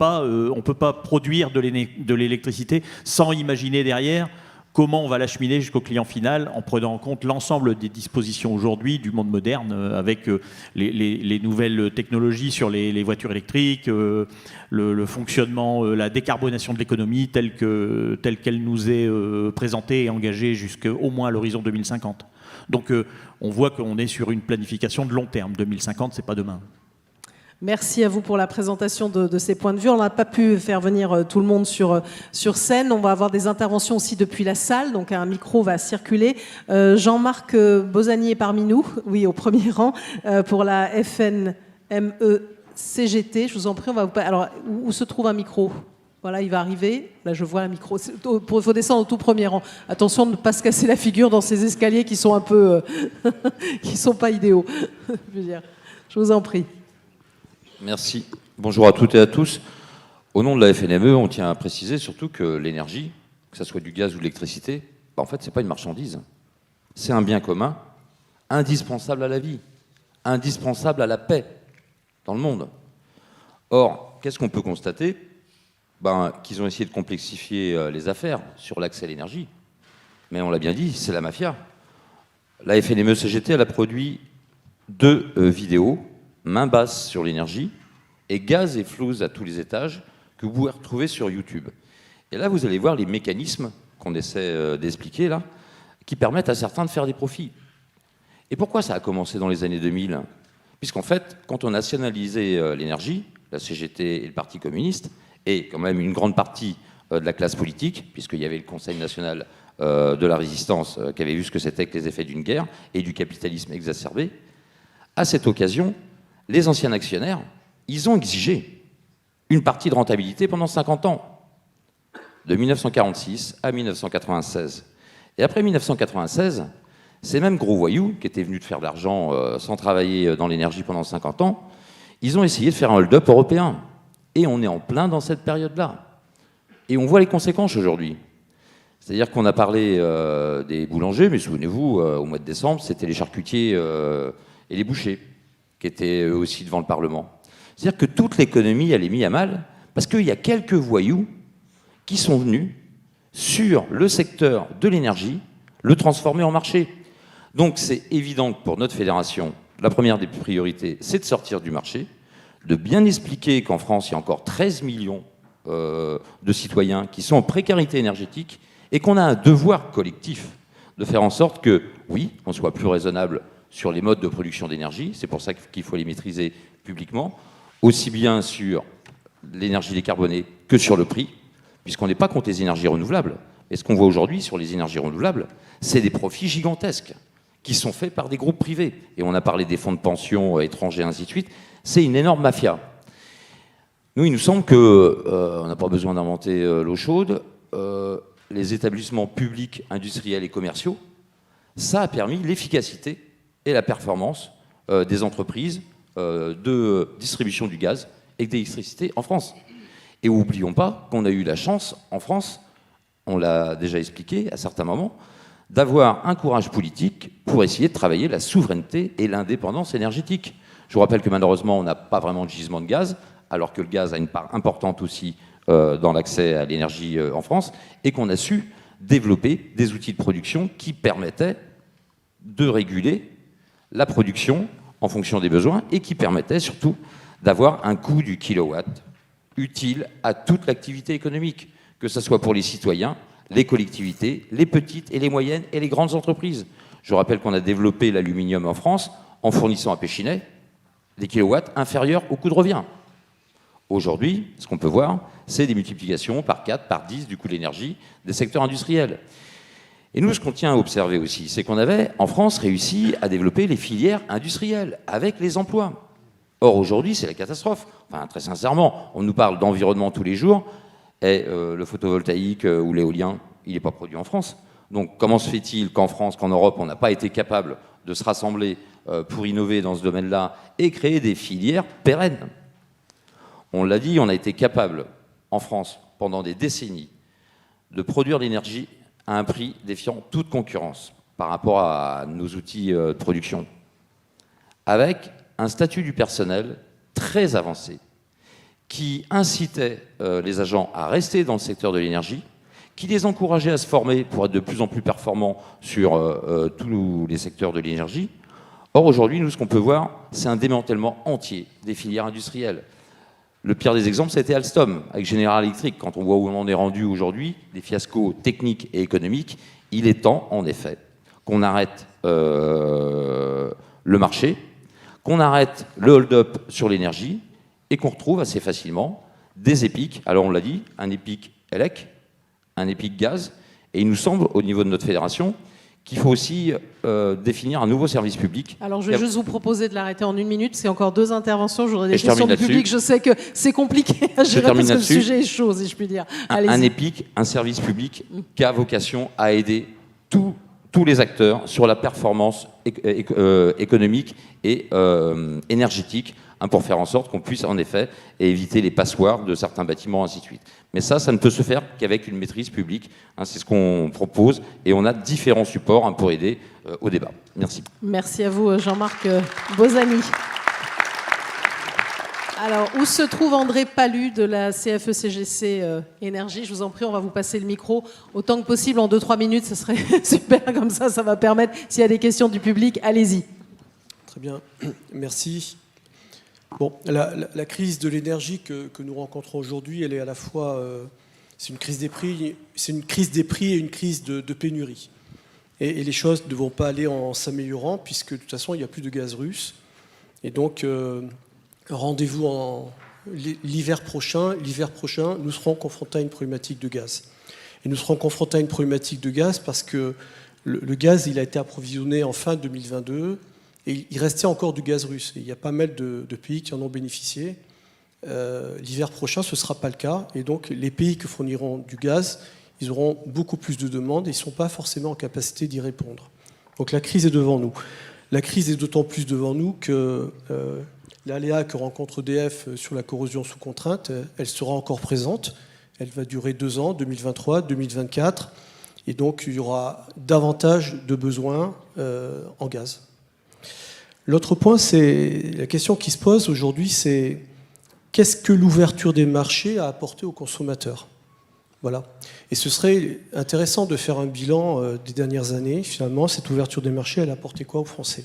pas produire de l'électricité sans imaginer derrière comment on va l'acheminer jusqu'au client final en prenant en compte l'ensemble des dispositions aujourd'hui du monde moderne avec les nouvelles technologies sur les voitures électriques, le fonctionnement, la décarbonation de l'économie telle qu'elle nous est présentée et engagée jusqu'au moins à l'horizon 2050. Donc on voit qu'on est sur une planification de long terme. 2050, c'est pas demain. Merci à vous pour la présentation de ces points de vue. On n'a pas pu faire venir tout le monde sur scène. On va avoir des interventions aussi depuis la salle, donc un micro va circuler. Jean-Marc Bozani est parmi nous, oui, au premier rang, pour la FNME CGT. Je vous en prie, on va vous... Alors, où se trouve un micro ? Voilà, il va arriver. Là, je vois un micro. Il faut descendre au tout premier rang. Attention de ne pas se casser la figure dans ces escaliers qui sont un peu... qui sont pas idéaux. Je vous en prie. Merci. Bonjour à toutes et à tous. Au nom de la FNME, on tient à préciser surtout que l'énergie, que ce soit du gaz ou de l'électricité, en fait, ce n'est pas une marchandise. C'est un bien commun, indispensable à la vie, indispensable à la paix dans le monde. Or, qu'est-ce qu'on peut constater ? Qu'ils ont essayé de complexifier les affaires sur l'accès à l'énergie. Mais on l'a bien dit, c'est la mafia. La FNME CGT, elle a produit 2 vidéos, main basse sur l'énergie et gaz et flouze à tous les étages, que vous pouvez retrouver sur YouTube. Et là, vous allez voir les mécanismes qu'on essaie d'expliquer là, qui permettent à certains de faire des profits. Et pourquoi ça a commencé dans les années 2000 ? Puisqu'en fait, quand on nationalisait l'énergie, la CGT et le Parti communiste, et quand même une grande partie de la classe politique, puisqu'il y avait le Conseil national de la résistance qui avait vu ce que c'était que les effets d'une guerre et du capitalisme exacerbé, à cette occasion, les anciens actionnaires, ils ont exigé une partie de rentabilité pendant 50 ans, de 1946 à 1996. Et après 1996, ces mêmes gros voyous, qui étaient venus de faire de l'argent sans travailler dans l'énergie pendant 50 ans, ils ont essayé de faire un hold-up européen. Et on est en plein dans cette période-là. Et on voit les conséquences aujourd'hui. C'est-à-dire qu'on a parlé des boulangers, mais souvenez-vous, au mois de décembre, c'était les charcutiers et les bouchers qui étaient eux aussi devant le Parlement. C'est-à-dire que toute l'économie, elle est mise à mal parce qu'il y a quelques voyous qui sont venus sur le secteur de l'énergie le transformer en marché. Donc c'est évident que pour notre fédération, la première des priorités, c'est de sortir du marché, de bien expliquer qu'en France, il y a encore 13 millions de citoyens qui sont en précarité énergétique et qu'on a un devoir collectif de faire en sorte que, oui, on soit plus raisonnable sur les modes de production d'énergie, c'est pour ça qu'il faut les maîtriser publiquement, aussi bien sur l'énergie décarbonée que sur le prix, puisqu'on n'est pas contre les énergies renouvelables. Et ce qu'on voit aujourd'hui sur les énergies renouvelables, c'est des profits gigantesques qui sont faits par des groupes privés. Et on a parlé des fonds de pension étrangers, ainsi de suite. C'est une énorme mafia. Nous, il nous semble qu'on n'a pas besoin d'inventer l'eau chaude. Les établissements publics, industriels et commerciaux Ça a permis l'efficacité et la performance des entreprises de distribution du gaz et d'électricité en France. Et n'oublions pas qu'on a eu la chance, en France, on l'a déjà expliqué à certains moments, d'avoir un courage politique pour essayer de travailler la souveraineté et l'indépendance énergétique. Je vous rappelle que malheureusement, on n'a pas vraiment de gisement de gaz, alors que le gaz a une part importante aussi dans l'accès à l'énergie en France, et qu'on a su développer des outils de production qui permettaient de réguler la production en fonction des besoins et qui permettaient surtout d'avoir un coût du kilowatt utile à toute l'activité économique, que ce soit pour les citoyens, les collectivités, les petites et les moyennes et les grandes entreprises. Je rappelle qu'on a développé l'aluminium en France en fournissant à Péchinet des kilowatts inférieurs au coût de revient. Aujourd'hui, ce qu'on peut voir, c'est des multiplications par 4, par 10 du coût de l'énergie des secteurs industriels. Et nous, ce qu'on tient à observer aussi, c'est qu'on avait, en France, réussi à développer les filières industrielles avec les emplois. Or, aujourd'hui, c'est la catastrophe. Enfin, très sincèrement, on nous parle d'environnement tous les jours, et le photovoltaïque ou l'éolien, il n'est pas produit en France. Donc, comment se fait-il qu'en France, qu'en Europe, on n'a pas été capable de se rassembler pour innover dans ce domaine-là et créer des filières pérennes? On l'a dit, on a été capable, en France, pendant des décennies, de produire l'énergie à un prix défiant toute concurrence par rapport à nos outils de production, avec un statut du personnel très avancé, qui incitait les agents à rester dans le secteur de l'énergie, qui les encourageait à se former pour être de plus en plus performants sur tous les secteurs de l'énergie. Or, aujourd'hui, nous, ce qu'on peut voir, c'est un démantèlement entier des filières industrielles. Le pire des exemples, c'était Alstom, avec General Electric. Quand on voit où on en est rendu aujourd'hui, des fiascos techniques et économiques, il est temps, en effet, qu'on arrête le marché, qu'on arrête le hold-up sur l'énergie et qu'on retrouve assez facilement des EPIC. Alors, on l'a dit, un EPIC ELEC, un EPIC gaz, et il nous semble, au niveau de notre fédération, qu'il faut aussi définir un nouveau service public. Alors, je vais juste vous proposer de l'arrêter en 1 minute. C'est encore 2 interventions. Je voudrais des questions du public. Je sais que c'est compliqué à gérer parce que le sujet est chaud, si je puis dire. Un EPIC, un service public qui a vocation à aider tous les acteurs sur la performance économique et énergétique, pour faire en sorte qu'on puisse en effet éviter les passoires de certains bâtiments, ainsi de suite. Mais ça ne peut se faire qu'avec une maîtrise publique. C'est ce qu'on propose et on a différents supports pour aider au débat. Merci. Merci à vous, Jean-Marc Bozani. Alors, où se trouve André Palu de la CFE-CGC Énergie? Je vous en prie, on va vous passer le micro autant que possible en 2-3 minutes. Ce serait super, comme ça va permettre, s'il y a des questions du public, allez-y. Très bien, merci. Bon, la crise de l'énergie que nous rencontrons aujourd'hui, elle est à la fois c'est une crise des prix et une crise de pénurie. Et les choses ne vont pas aller en s'améliorant puisque de toute façon il n'y a plus de gaz russe. Et donc rendez-vous l'hiver prochain. L'hiver prochain, nous serons confrontés à une problématique de gaz. Et nous serons confrontés à une problématique de gaz parce que le gaz, il a été approvisionné en fin 2022. Et il restait encore du gaz russe. Et il y a pas mal de pays qui en ont bénéficié. L'hiver prochain, ce ne sera pas le cas. Et donc, les pays qui fourniront du gaz, ils auront beaucoup plus de demandes et ils ne sont pas forcément en capacité d'y répondre. Donc, la crise est devant nous. La crise est d'autant plus devant nous que l'aléa que rencontre EDF sur la corrosion sous contrainte, elle sera encore présente. Elle va durer 2 ans, 2023, 2024. Et donc, il y aura davantage de besoins en gaz. L'autre point, c'est la question qui se pose aujourd'hui, c'est qu'est-ce que l'ouverture des marchés a apporté aux consommateurs? Voilà. Et ce serait intéressant de faire un bilan des dernières années. Finalement, cette ouverture des marchés, elle a apporté quoi aux Français?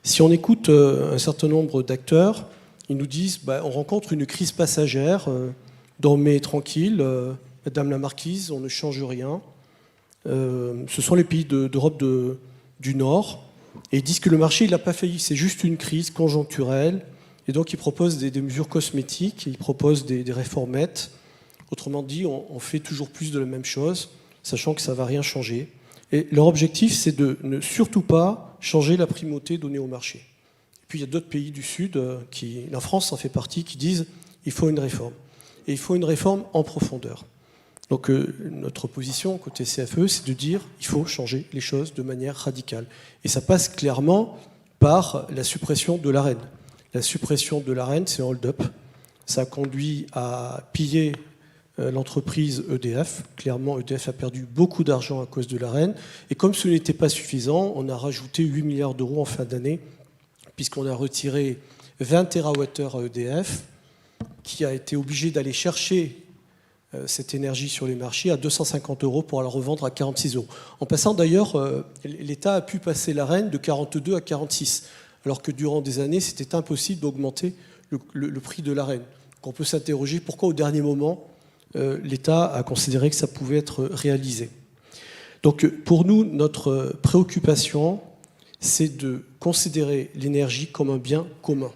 Si on écoute un certain nombre d'acteurs, ils nous disent on rencontre une crise passagère, dormez tranquille, Madame la Marquise, on ne change rien. Ce sont les pays d'Europe du Nord. Et ils disent que le marché, il n'a pas failli, c'est juste une crise conjoncturelle. Et donc, ils proposent des mesures cosmétiques, ils proposent des réformettes. Autrement dit, on fait toujours plus de la même chose, sachant que ça ne va rien changer. Et leur objectif, c'est de ne surtout pas changer la primauté donnée au marché. Et puis, il y a d'autres pays du Sud, la France en fait partie, qui disent qu'il faut une réforme. Et il faut une réforme en profondeur. Donc notre position côté CFE, c'est de dire il faut changer les choses de manière radicale. Et ça passe clairement par la suppression de l'Arenh. La suppression de l'Arenh, c'est un hold-up. Ça a conduit à piller l'entreprise EDF. Clairement, EDF a perdu beaucoup d'argent à cause de l'Arenh. Et comme ce n'était pas suffisant, on a rajouté 8 milliards d'euros en fin d'année, puisqu'on a retiré 20 TWh à EDF, qui a été obligé d'aller chercher cette énergie sur les marchés à 250 € pour la revendre à 46 €. En passant d'ailleurs, l'État a pu passer l'Arenh de 42 à 46, alors que durant des années, c'était impossible d'augmenter le prix de l'Arenh. Donc on peut s'interroger pourquoi au dernier moment, l'État a considéré que ça pouvait être réalisé. Donc pour nous, notre préoccupation, c'est de considérer l'énergie comme un bien commun.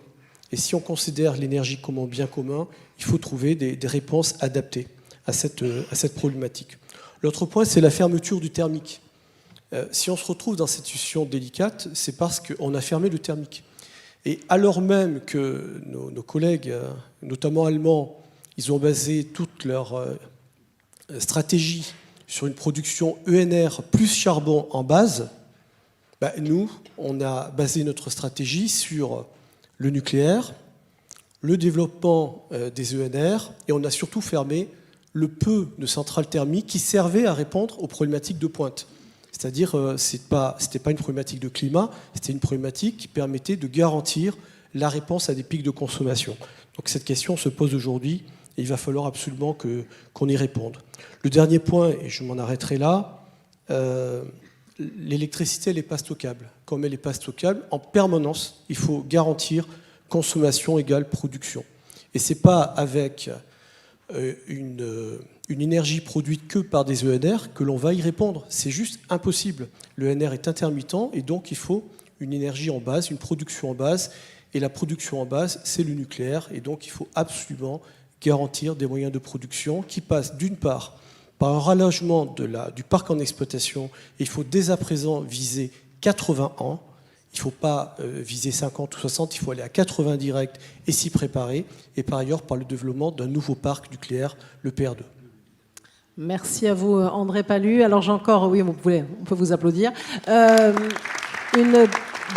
Et si on considère l'énergie comme un bien commun, il faut trouver des réponses adaptées à cette problématique. L'autre point, c'est la fermeture du thermique. Si on se retrouve dans cette situation délicate, c'est parce qu'on a fermé le thermique. Et alors même que nos collègues, notamment allemands, ils ont basé toute leur stratégie sur une production ENR plus charbon en base, nous, on a basé notre stratégie sur le nucléaire, le développement des ENR, et on a surtout fermé le peu de centrales thermiques qui servaient à répondre aux problématiques de pointe. C'est-à-dire, c'était pas une problématique de climat, c'était une problématique qui permettait de garantir la réponse à des pics de consommation. Donc cette question se pose aujourd'hui et il va falloir absolument qu'on y réponde. Le dernier point, et je m'en arrêterai là, l'électricité, elle n'est pas stockable. Comme elle n'est pas stockable, en permanence, il faut garantir consommation égale production. Et ce n'est pas avec une énergie produite que par des ENR que l'on va y répondre. C'est juste impossible. L'ENR est intermittent et donc il faut une énergie en base, une production en base. Et la production en base, c'est le nucléaire. Et donc il faut absolument garantir des moyens de production qui passent d'une part par un rallongement du parc en exploitation. Il faut dès à présent viser 80 ans. Il ne faut pas viser 50 ou 60, il faut aller à 80 direct et s'y préparer. Et par ailleurs, par le développement d'un nouveau parc nucléaire, le PR2. Merci à vous, André Palus. Alors j'ai encore, oui, on peut vous applaudir. Une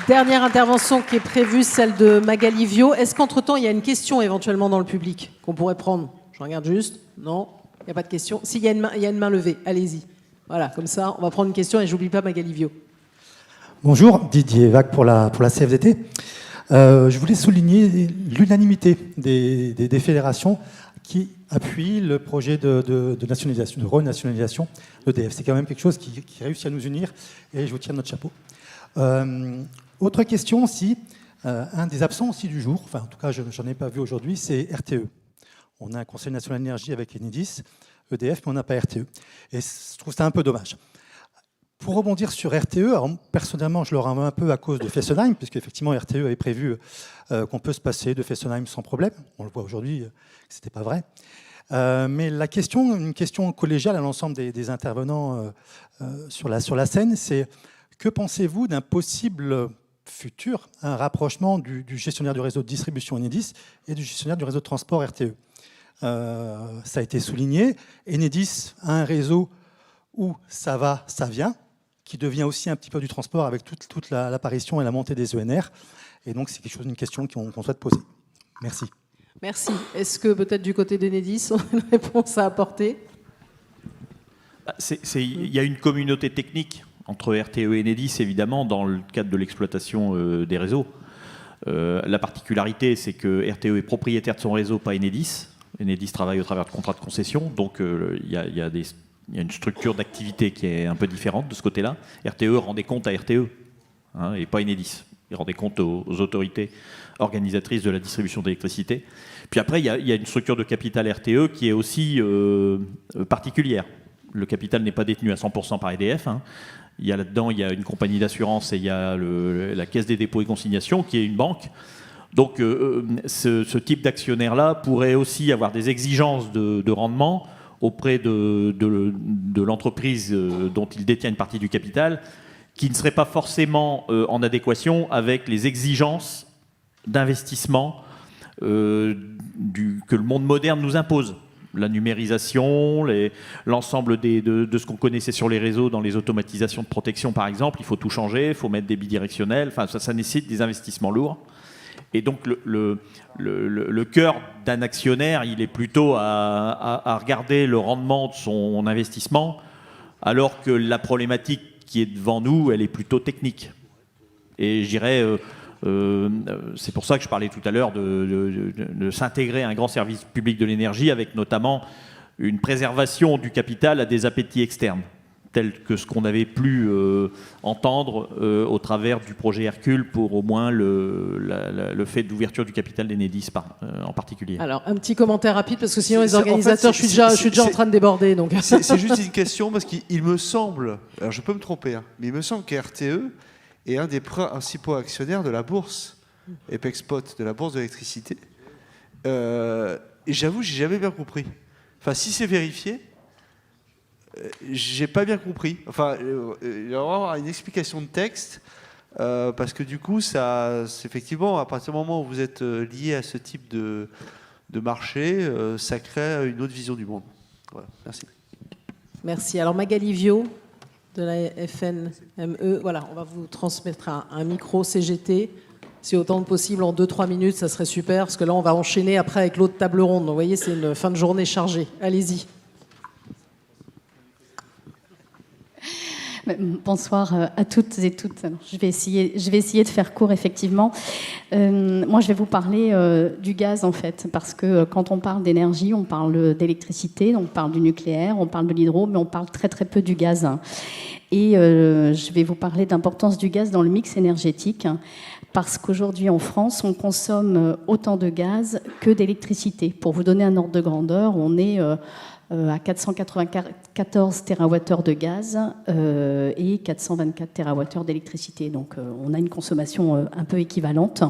dernière intervention qui est prévue, celle de Magali Viau. Est-ce qu'entre-temps, il y a une question éventuellement dans le public qu'on pourrait prendre? Je regarde juste. Non, il n'y a pas de question. S'il y a une main levée, allez-y. Voilà, comme ça, on va prendre une question et j'oublie pas Magali Viau. Bonjour, Didier Vac pour la CFDT. Je voulais souligner l'unanimité des fédérations qui appuient le projet de nationalisation, de renationalisation d'EDF. C'est quand même quelque chose qui réussit à nous unir et je vous tiens notre chapeau. Autre question aussi, un des absents aussi du jour, enfin en tout cas je n'en ai pas vu aujourd'hui, c'est RTE. On a un Conseil national de l'énergie avec Enedis, EDF, mais on n'a pas RTE. Et je trouve ça un peu dommage. Pour rebondir sur RTE, alors personnellement, je le remets un peu à cause de Fessenheim, puisque effectivement RTE avait prévu qu'on peut se passer de Fessenheim sans problème. On le voit aujourd'hui que ce n'était pas vrai. Mais une question collégiale à l'ensemble des intervenants sur la scène, c'est que pensez-vous d'un possible futur, un rapprochement du gestionnaire du réseau de distribution Enedis et du gestionnaire du réseau de transport RTE? Ça a été souligné, Enedis a un réseau où ça va, ça vient, qui devient aussi un petit peu du transport avec toute l'apparition et la montée des ENR. Et donc, c'est une question qu'on souhaite poser. Merci. Merci. Est-ce que peut-être du côté d'Enedis, on a une réponse à apporter? Il y a une communauté technique entre RTE et Enedis, évidemment, dans le cadre de l'exploitation des réseaux. La particularité, c'est que RTE est propriétaire de son réseau, pas Enedis. Enedis travaille au travers de contrats de concession, donc il y a une structure d'activité qui est un peu différente de ce côté-là. RTE rendait compte à RTE, et pas Enedis. Il rendait compte aux autorités organisatrices de la distribution d'électricité. Puis après, il y a une structure de capital RTE qui est aussi particulière. Le capital n'est pas détenu à 100% par EDF. Là-dedans, il y a une compagnie d'assurance et il y a la Caisse des dépôts et consignations qui est une banque. Donc ce type d'actionnaire-là pourrait aussi avoir des exigences de rendement auprès de l'entreprise dont il détient une partie du capital, qui ne serait pas forcément en adéquation avec les exigences d'investissement que le monde moderne nous impose. la numérisation, l'ensemble de ce qu'on connaissait sur les réseaux dans les automatisations de protection, par exemple. Il faut tout changer, il faut mettre des bidirectionnels. Enfin, ça nécessite des investissements lourds. Et donc, le cœur d'un actionnaire, il est plutôt à regarder le rendement de son investissement, alors que la problématique qui est devant nous, elle est plutôt technique. Et je dirais, c'est pour ça que je parlais tout à l'heure de s'intégrer à un grand service public de l'énergie, avec notamment une préservation du capital à des appétits externes, tels que ce qu'on avait pu entendre au travers du projet Hercule pour au moins le fait d'ouverture du capital d'Enedis en particulier. Alors, un petit commentaire rapide, parce que sinon les organisateurs, je suis déjà en train de déborder. Donc. C'est juste une question, parce qu'il me semble, alors je peux me tromper, hein, mais il me semble qu'RTE est un des principaux actionnaires de la bourse, Epexpot, de la bourse de l'électricité. Et j'avoue, j'ai jamais bien compris. Enfin, si c'est vérifié, j'ai pas bien compris. Enfin, il va y avoir une explication de texte, parce que du coup, ça, effectivement, à partir du moment où vous êtes lié à ce type de marché, ça crée une autre vision du monde. Voilà, merci. Merci. Alors, Magali Viau, de la FNME, voilà, on va vous transmettre un micro CGT. Si autant que possible, en 2-3 minutes, ça serait super, parce que là, on va enchaîner après avec l'autre table ronde. Donc, vous voyez, c'est une fin de journée chargée. Allez-y. Bonsoir à toutes et toutes. Alors, je vais essayer de faire court, effectivement. Moi, je vais vous parler du gaz, en fait, parce que quand on parle d'énergie, on parle d'électricité, on parle du nucléaire, on parle de l'hydro, mais on parle très très peu du gaz. Et je vais vous parler de l'importance du gaz dans le mix énergétique, parce qu'aujourd'hui, en France, on consomme autant de gaz que d'électricité. Pour vous donner un ordre de grandeur, on est à 494 TWh de gaz et 424 TWh d'électricité. Donc on a une consommation un peu équivalente.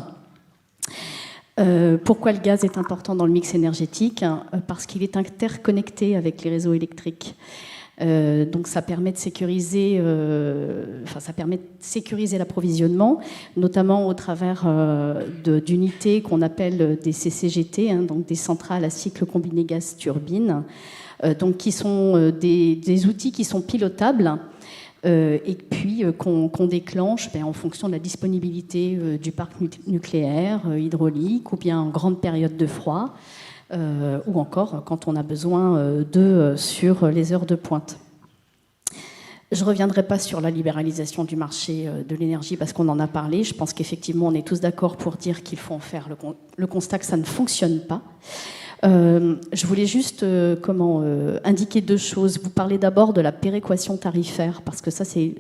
Pourquoi le gaz est important dans le mix énergétique ? Parce qu'il est interconnecté avec les réseaux électriques. Donc ça permet de sécuriser, l'approvisionnement, notamment au travers d'unités qu'on appelle des CCGT, hein, donc des centrales à cycle combiné gaz-turbine, donc qui sont des outils qui sont pilotables et puis qu'on déclenche en fonction de la disponibilité du parc nucléaire, hydraulique, ou bien en grande période de froid. Ou encore quand on a besoin d'eux sur les heures de pointe. Je ne reviendrai pas sur la libéralisation du marché de l'énergie parce qu'on en a parlé. Je pense qu'effectivement, on est tous d'accord pour dire qu'il faut en faire le constat que ça ne fonctionne pas. Je voulais juste indiquer deux choses. Vous parlez d'abord de la péréquation tarifaire, parce que ça, c'est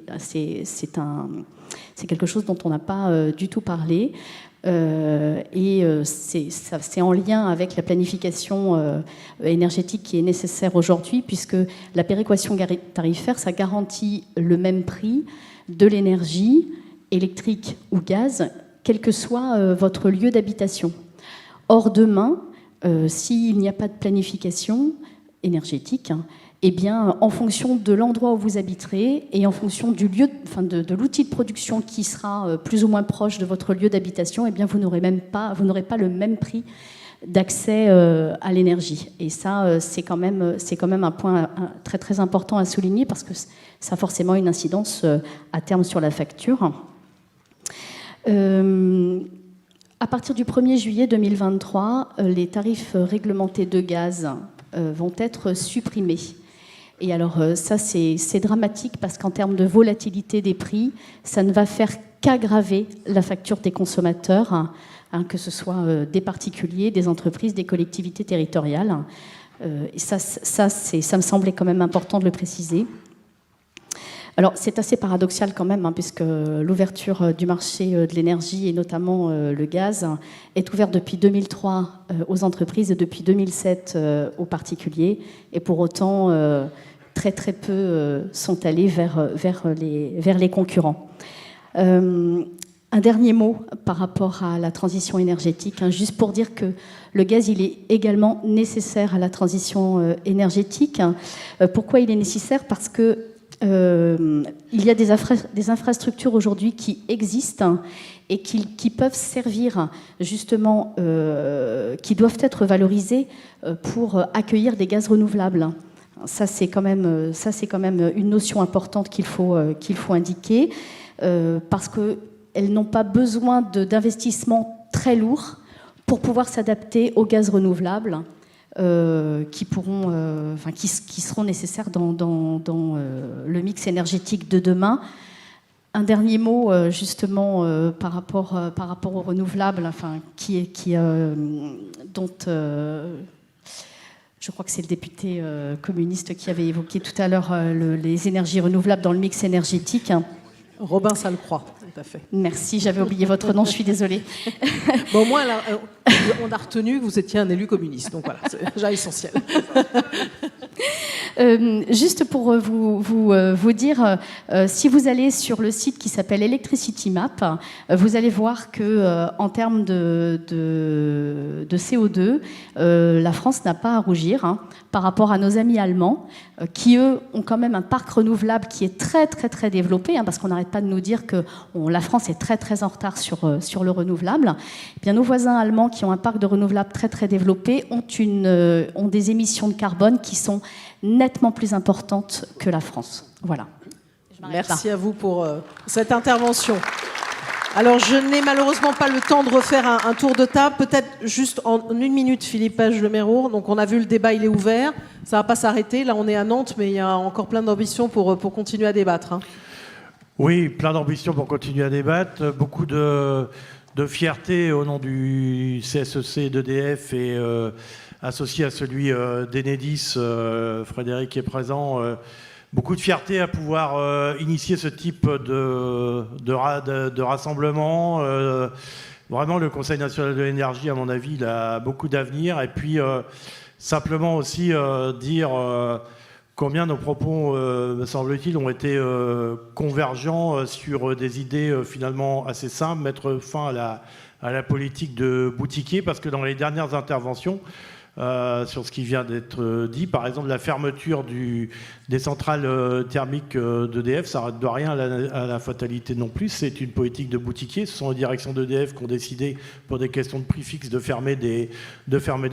quelque chose dont on n'a pas du tout parlé. C'est en lien avec la planification énergétique qui est nécessaire aujourd'hui, puisque la péréquation tarifaire, ça garantit le même prix de l'énergie électrique ou gaz, quel que soit votre lieu d'habitation. Or, demain, s'il n'y a pas de planification énergétique, eh bien, en fonction de l'endroit où vous habiterez et en fonction du lieu, de l'outil de production qui sera plus ou moins proche de votre lieu d'habitation, eh bien, vous n'aurez pas le même prix d'accès à l'énergie. Et ça, c'est quand même un point très très important à souligner, parce que ça a forcément une incidence à terme sur la facture. À partir du 1er juillet 2023, les tarifs réglementés de gaz vont être supprimés. Et alors ça, c'est dramatique, parce qu'en termes de volatilité des prix, ça ne va faire qu'aggraver la facture des consommateurs, hein, que ce soit des particuliers, des entreprises, des collectivités territoriales. Et ça me semblait quand même important de le préciser. Alors c'est assez paradoxal quand même, hein, puisque l'ouverture du marché de l'énergie, et notamment le gaz, est ouverte depuis 2003 aux entreprises et depuis 2007 aux particuliers. Et pour autant, très très peu sont allés vers les concurrents. Un dernier mot par rapport à la transition énergétique, hein, juste pour dire que le gaz, il est également nécessaire à la transition énergétique. Pourquoi il est nécessaire ? Parce que il y a des infrastructures aujourd'hui qui existent et qui peuvent servir justement, qui doivent être valorisées pour accueillir des gaz renouvelables. Ça, c'est quand même une notion importante qu'il faut indiquer, parce qu'elles n'ont pas besoin d'investissements très lourds pour pouvoir s'adapter aux gaz renouvelables qui seront nécessaires dans le mix énergétique de demain. Un dernier mot justement par rapport aux renouvelables, dont je crois que c'est le député communiste qui avait évoqué tout à l'heure les énergies renouvelables dans le mix énergétique. Robin Salcroix, tout à fait. Merci, j'avais oublié votre nom, je suis désolée. Bon, au moins, là, on a retenu que vous étiez un élu communiste, donc voilà, c'est déjà essentiel. Juste pour vous dire, si vous allez sur le site qui s'appelle Electricity Map, vous allez voir que en termes de CO2, la France n'a pas à rougir par rapport à nos amis allemands, qui eux ont quand même un parc renouvelable qui est très très très développé, parce qu'on n'arrête pas de nous dire que la France est très très en retard sur le renouvelable. Eh bien, nos voisins allemands qui ont un parc de renouvelables très très développé ont des émissions de carbone qui sont nettement plus importante que la France. Voilà. Merci à vous pour cette intervention. Alors, je n'ai malheureusement pas le temps de refaire un tour de table. Peut-être juste en 1 minute, Philippe Page-Lemérour. Donc, on a vu le débat, il est ouvert. Ça ne va pas s'arrêter. Là, on est à Nantes, mais il y a encore plein d'ambitions pour continuer à débattre. Oui, plein d'ambitions pour continuer à débattre. Beaucoup de fierté au nom du CSEC d'EDF et associé à celui d'Enedis, Frédéric est présent. Beaucoup de fierté à pouvoir initier ce type de rassemblement. Vraiment, le Conseil national de l'énergie, à mon avis, il a beaucoup d'avenir. Et puis, simplement aussi dire combien nos propos, me semble-t-il, ont été convergents sur des idées finalement assez simples, mettre fin à la politique de boutiquier, parce que dans les dernières interventions, sur ce qui vient d'être dit, par exemple la fermeture des centrales thermiques d'EDF, ça ne doit rien à la fatalité non plus, c'est une politique de boutiquier. Ce sont les directions d'EDF qui ont décidé, pour des questions de prix fixe, de fermer des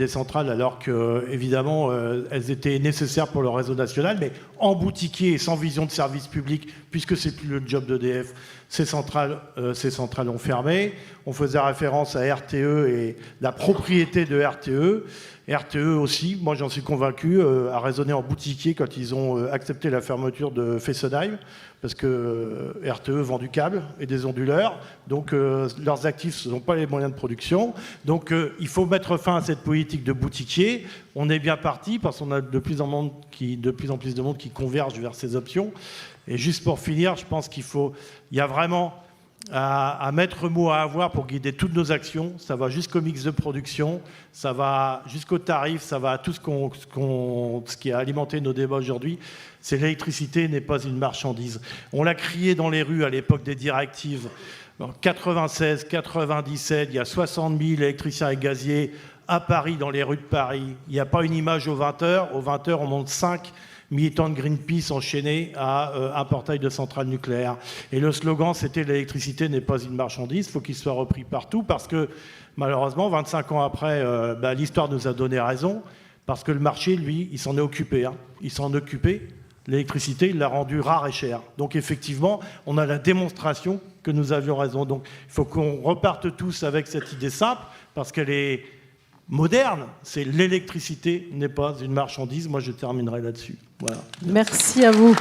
centrales, alors que évidemment elles étaient nécessaires pour le réseau national, mais en boutiquier et sans vision de service public, puisque c'est plus le job d'EDF. Ces centrales ont fermé. On faisait référence à RTE et la propriété de RTE. RTE aussi, moi j'en suis convaincu, a raisonné en boutiquier quand ils ont accepté la fermeture de Fessenheim, parce que RTE vend du câble et des onduleurs, donc leurs actifs n'ont pas les moyens de production. Donc il faut mettre fin à cette politique de boutiquier. On est bien parti, parce qu'on a de plus en plus de monde qui converge vers ces options. Et juste pour finir, je pense il y a vraiment à mettre mot à avoir pour guider toutes nos actions. Ça va jusqu'au mix de production, ça va jusqu'au tarif, ça va à tout ce qui a alimenté nos débats aujourd'hui. C'est l'électricité n'est pas une marchandise. On l'a crié dans les rues à l'époque des directives. En 96, 97, il y a 60 000 électriciens et gaziers à Paris, dans les rues de Paris. Il n'y a pas une image aux 20h. Aux 20h, on monte 5 militants de Greenpeace enchaînés à un portail de centrale nucléaire. Et le slogan, c'était « L'électricité n'est pas une marchandise ». Il faut qu'il soit repris partout, parce que malheureusement, 25 ans après, l'histoire nous a donné raison, parce que le marché, lui, il s'en est occupé. Il s'en est occupé. L'électricité, il l'a rendue rare et chère. Donc effectivement, on a la démonstration que nous avions raison. Donc il faut qu'on reparte tous avec cette idée simple, parce qu'elle est moderne, c'est l'électricité n'est pas une marchandise. Moi, je terminerai là-dessus. Voilà. Merci à vous.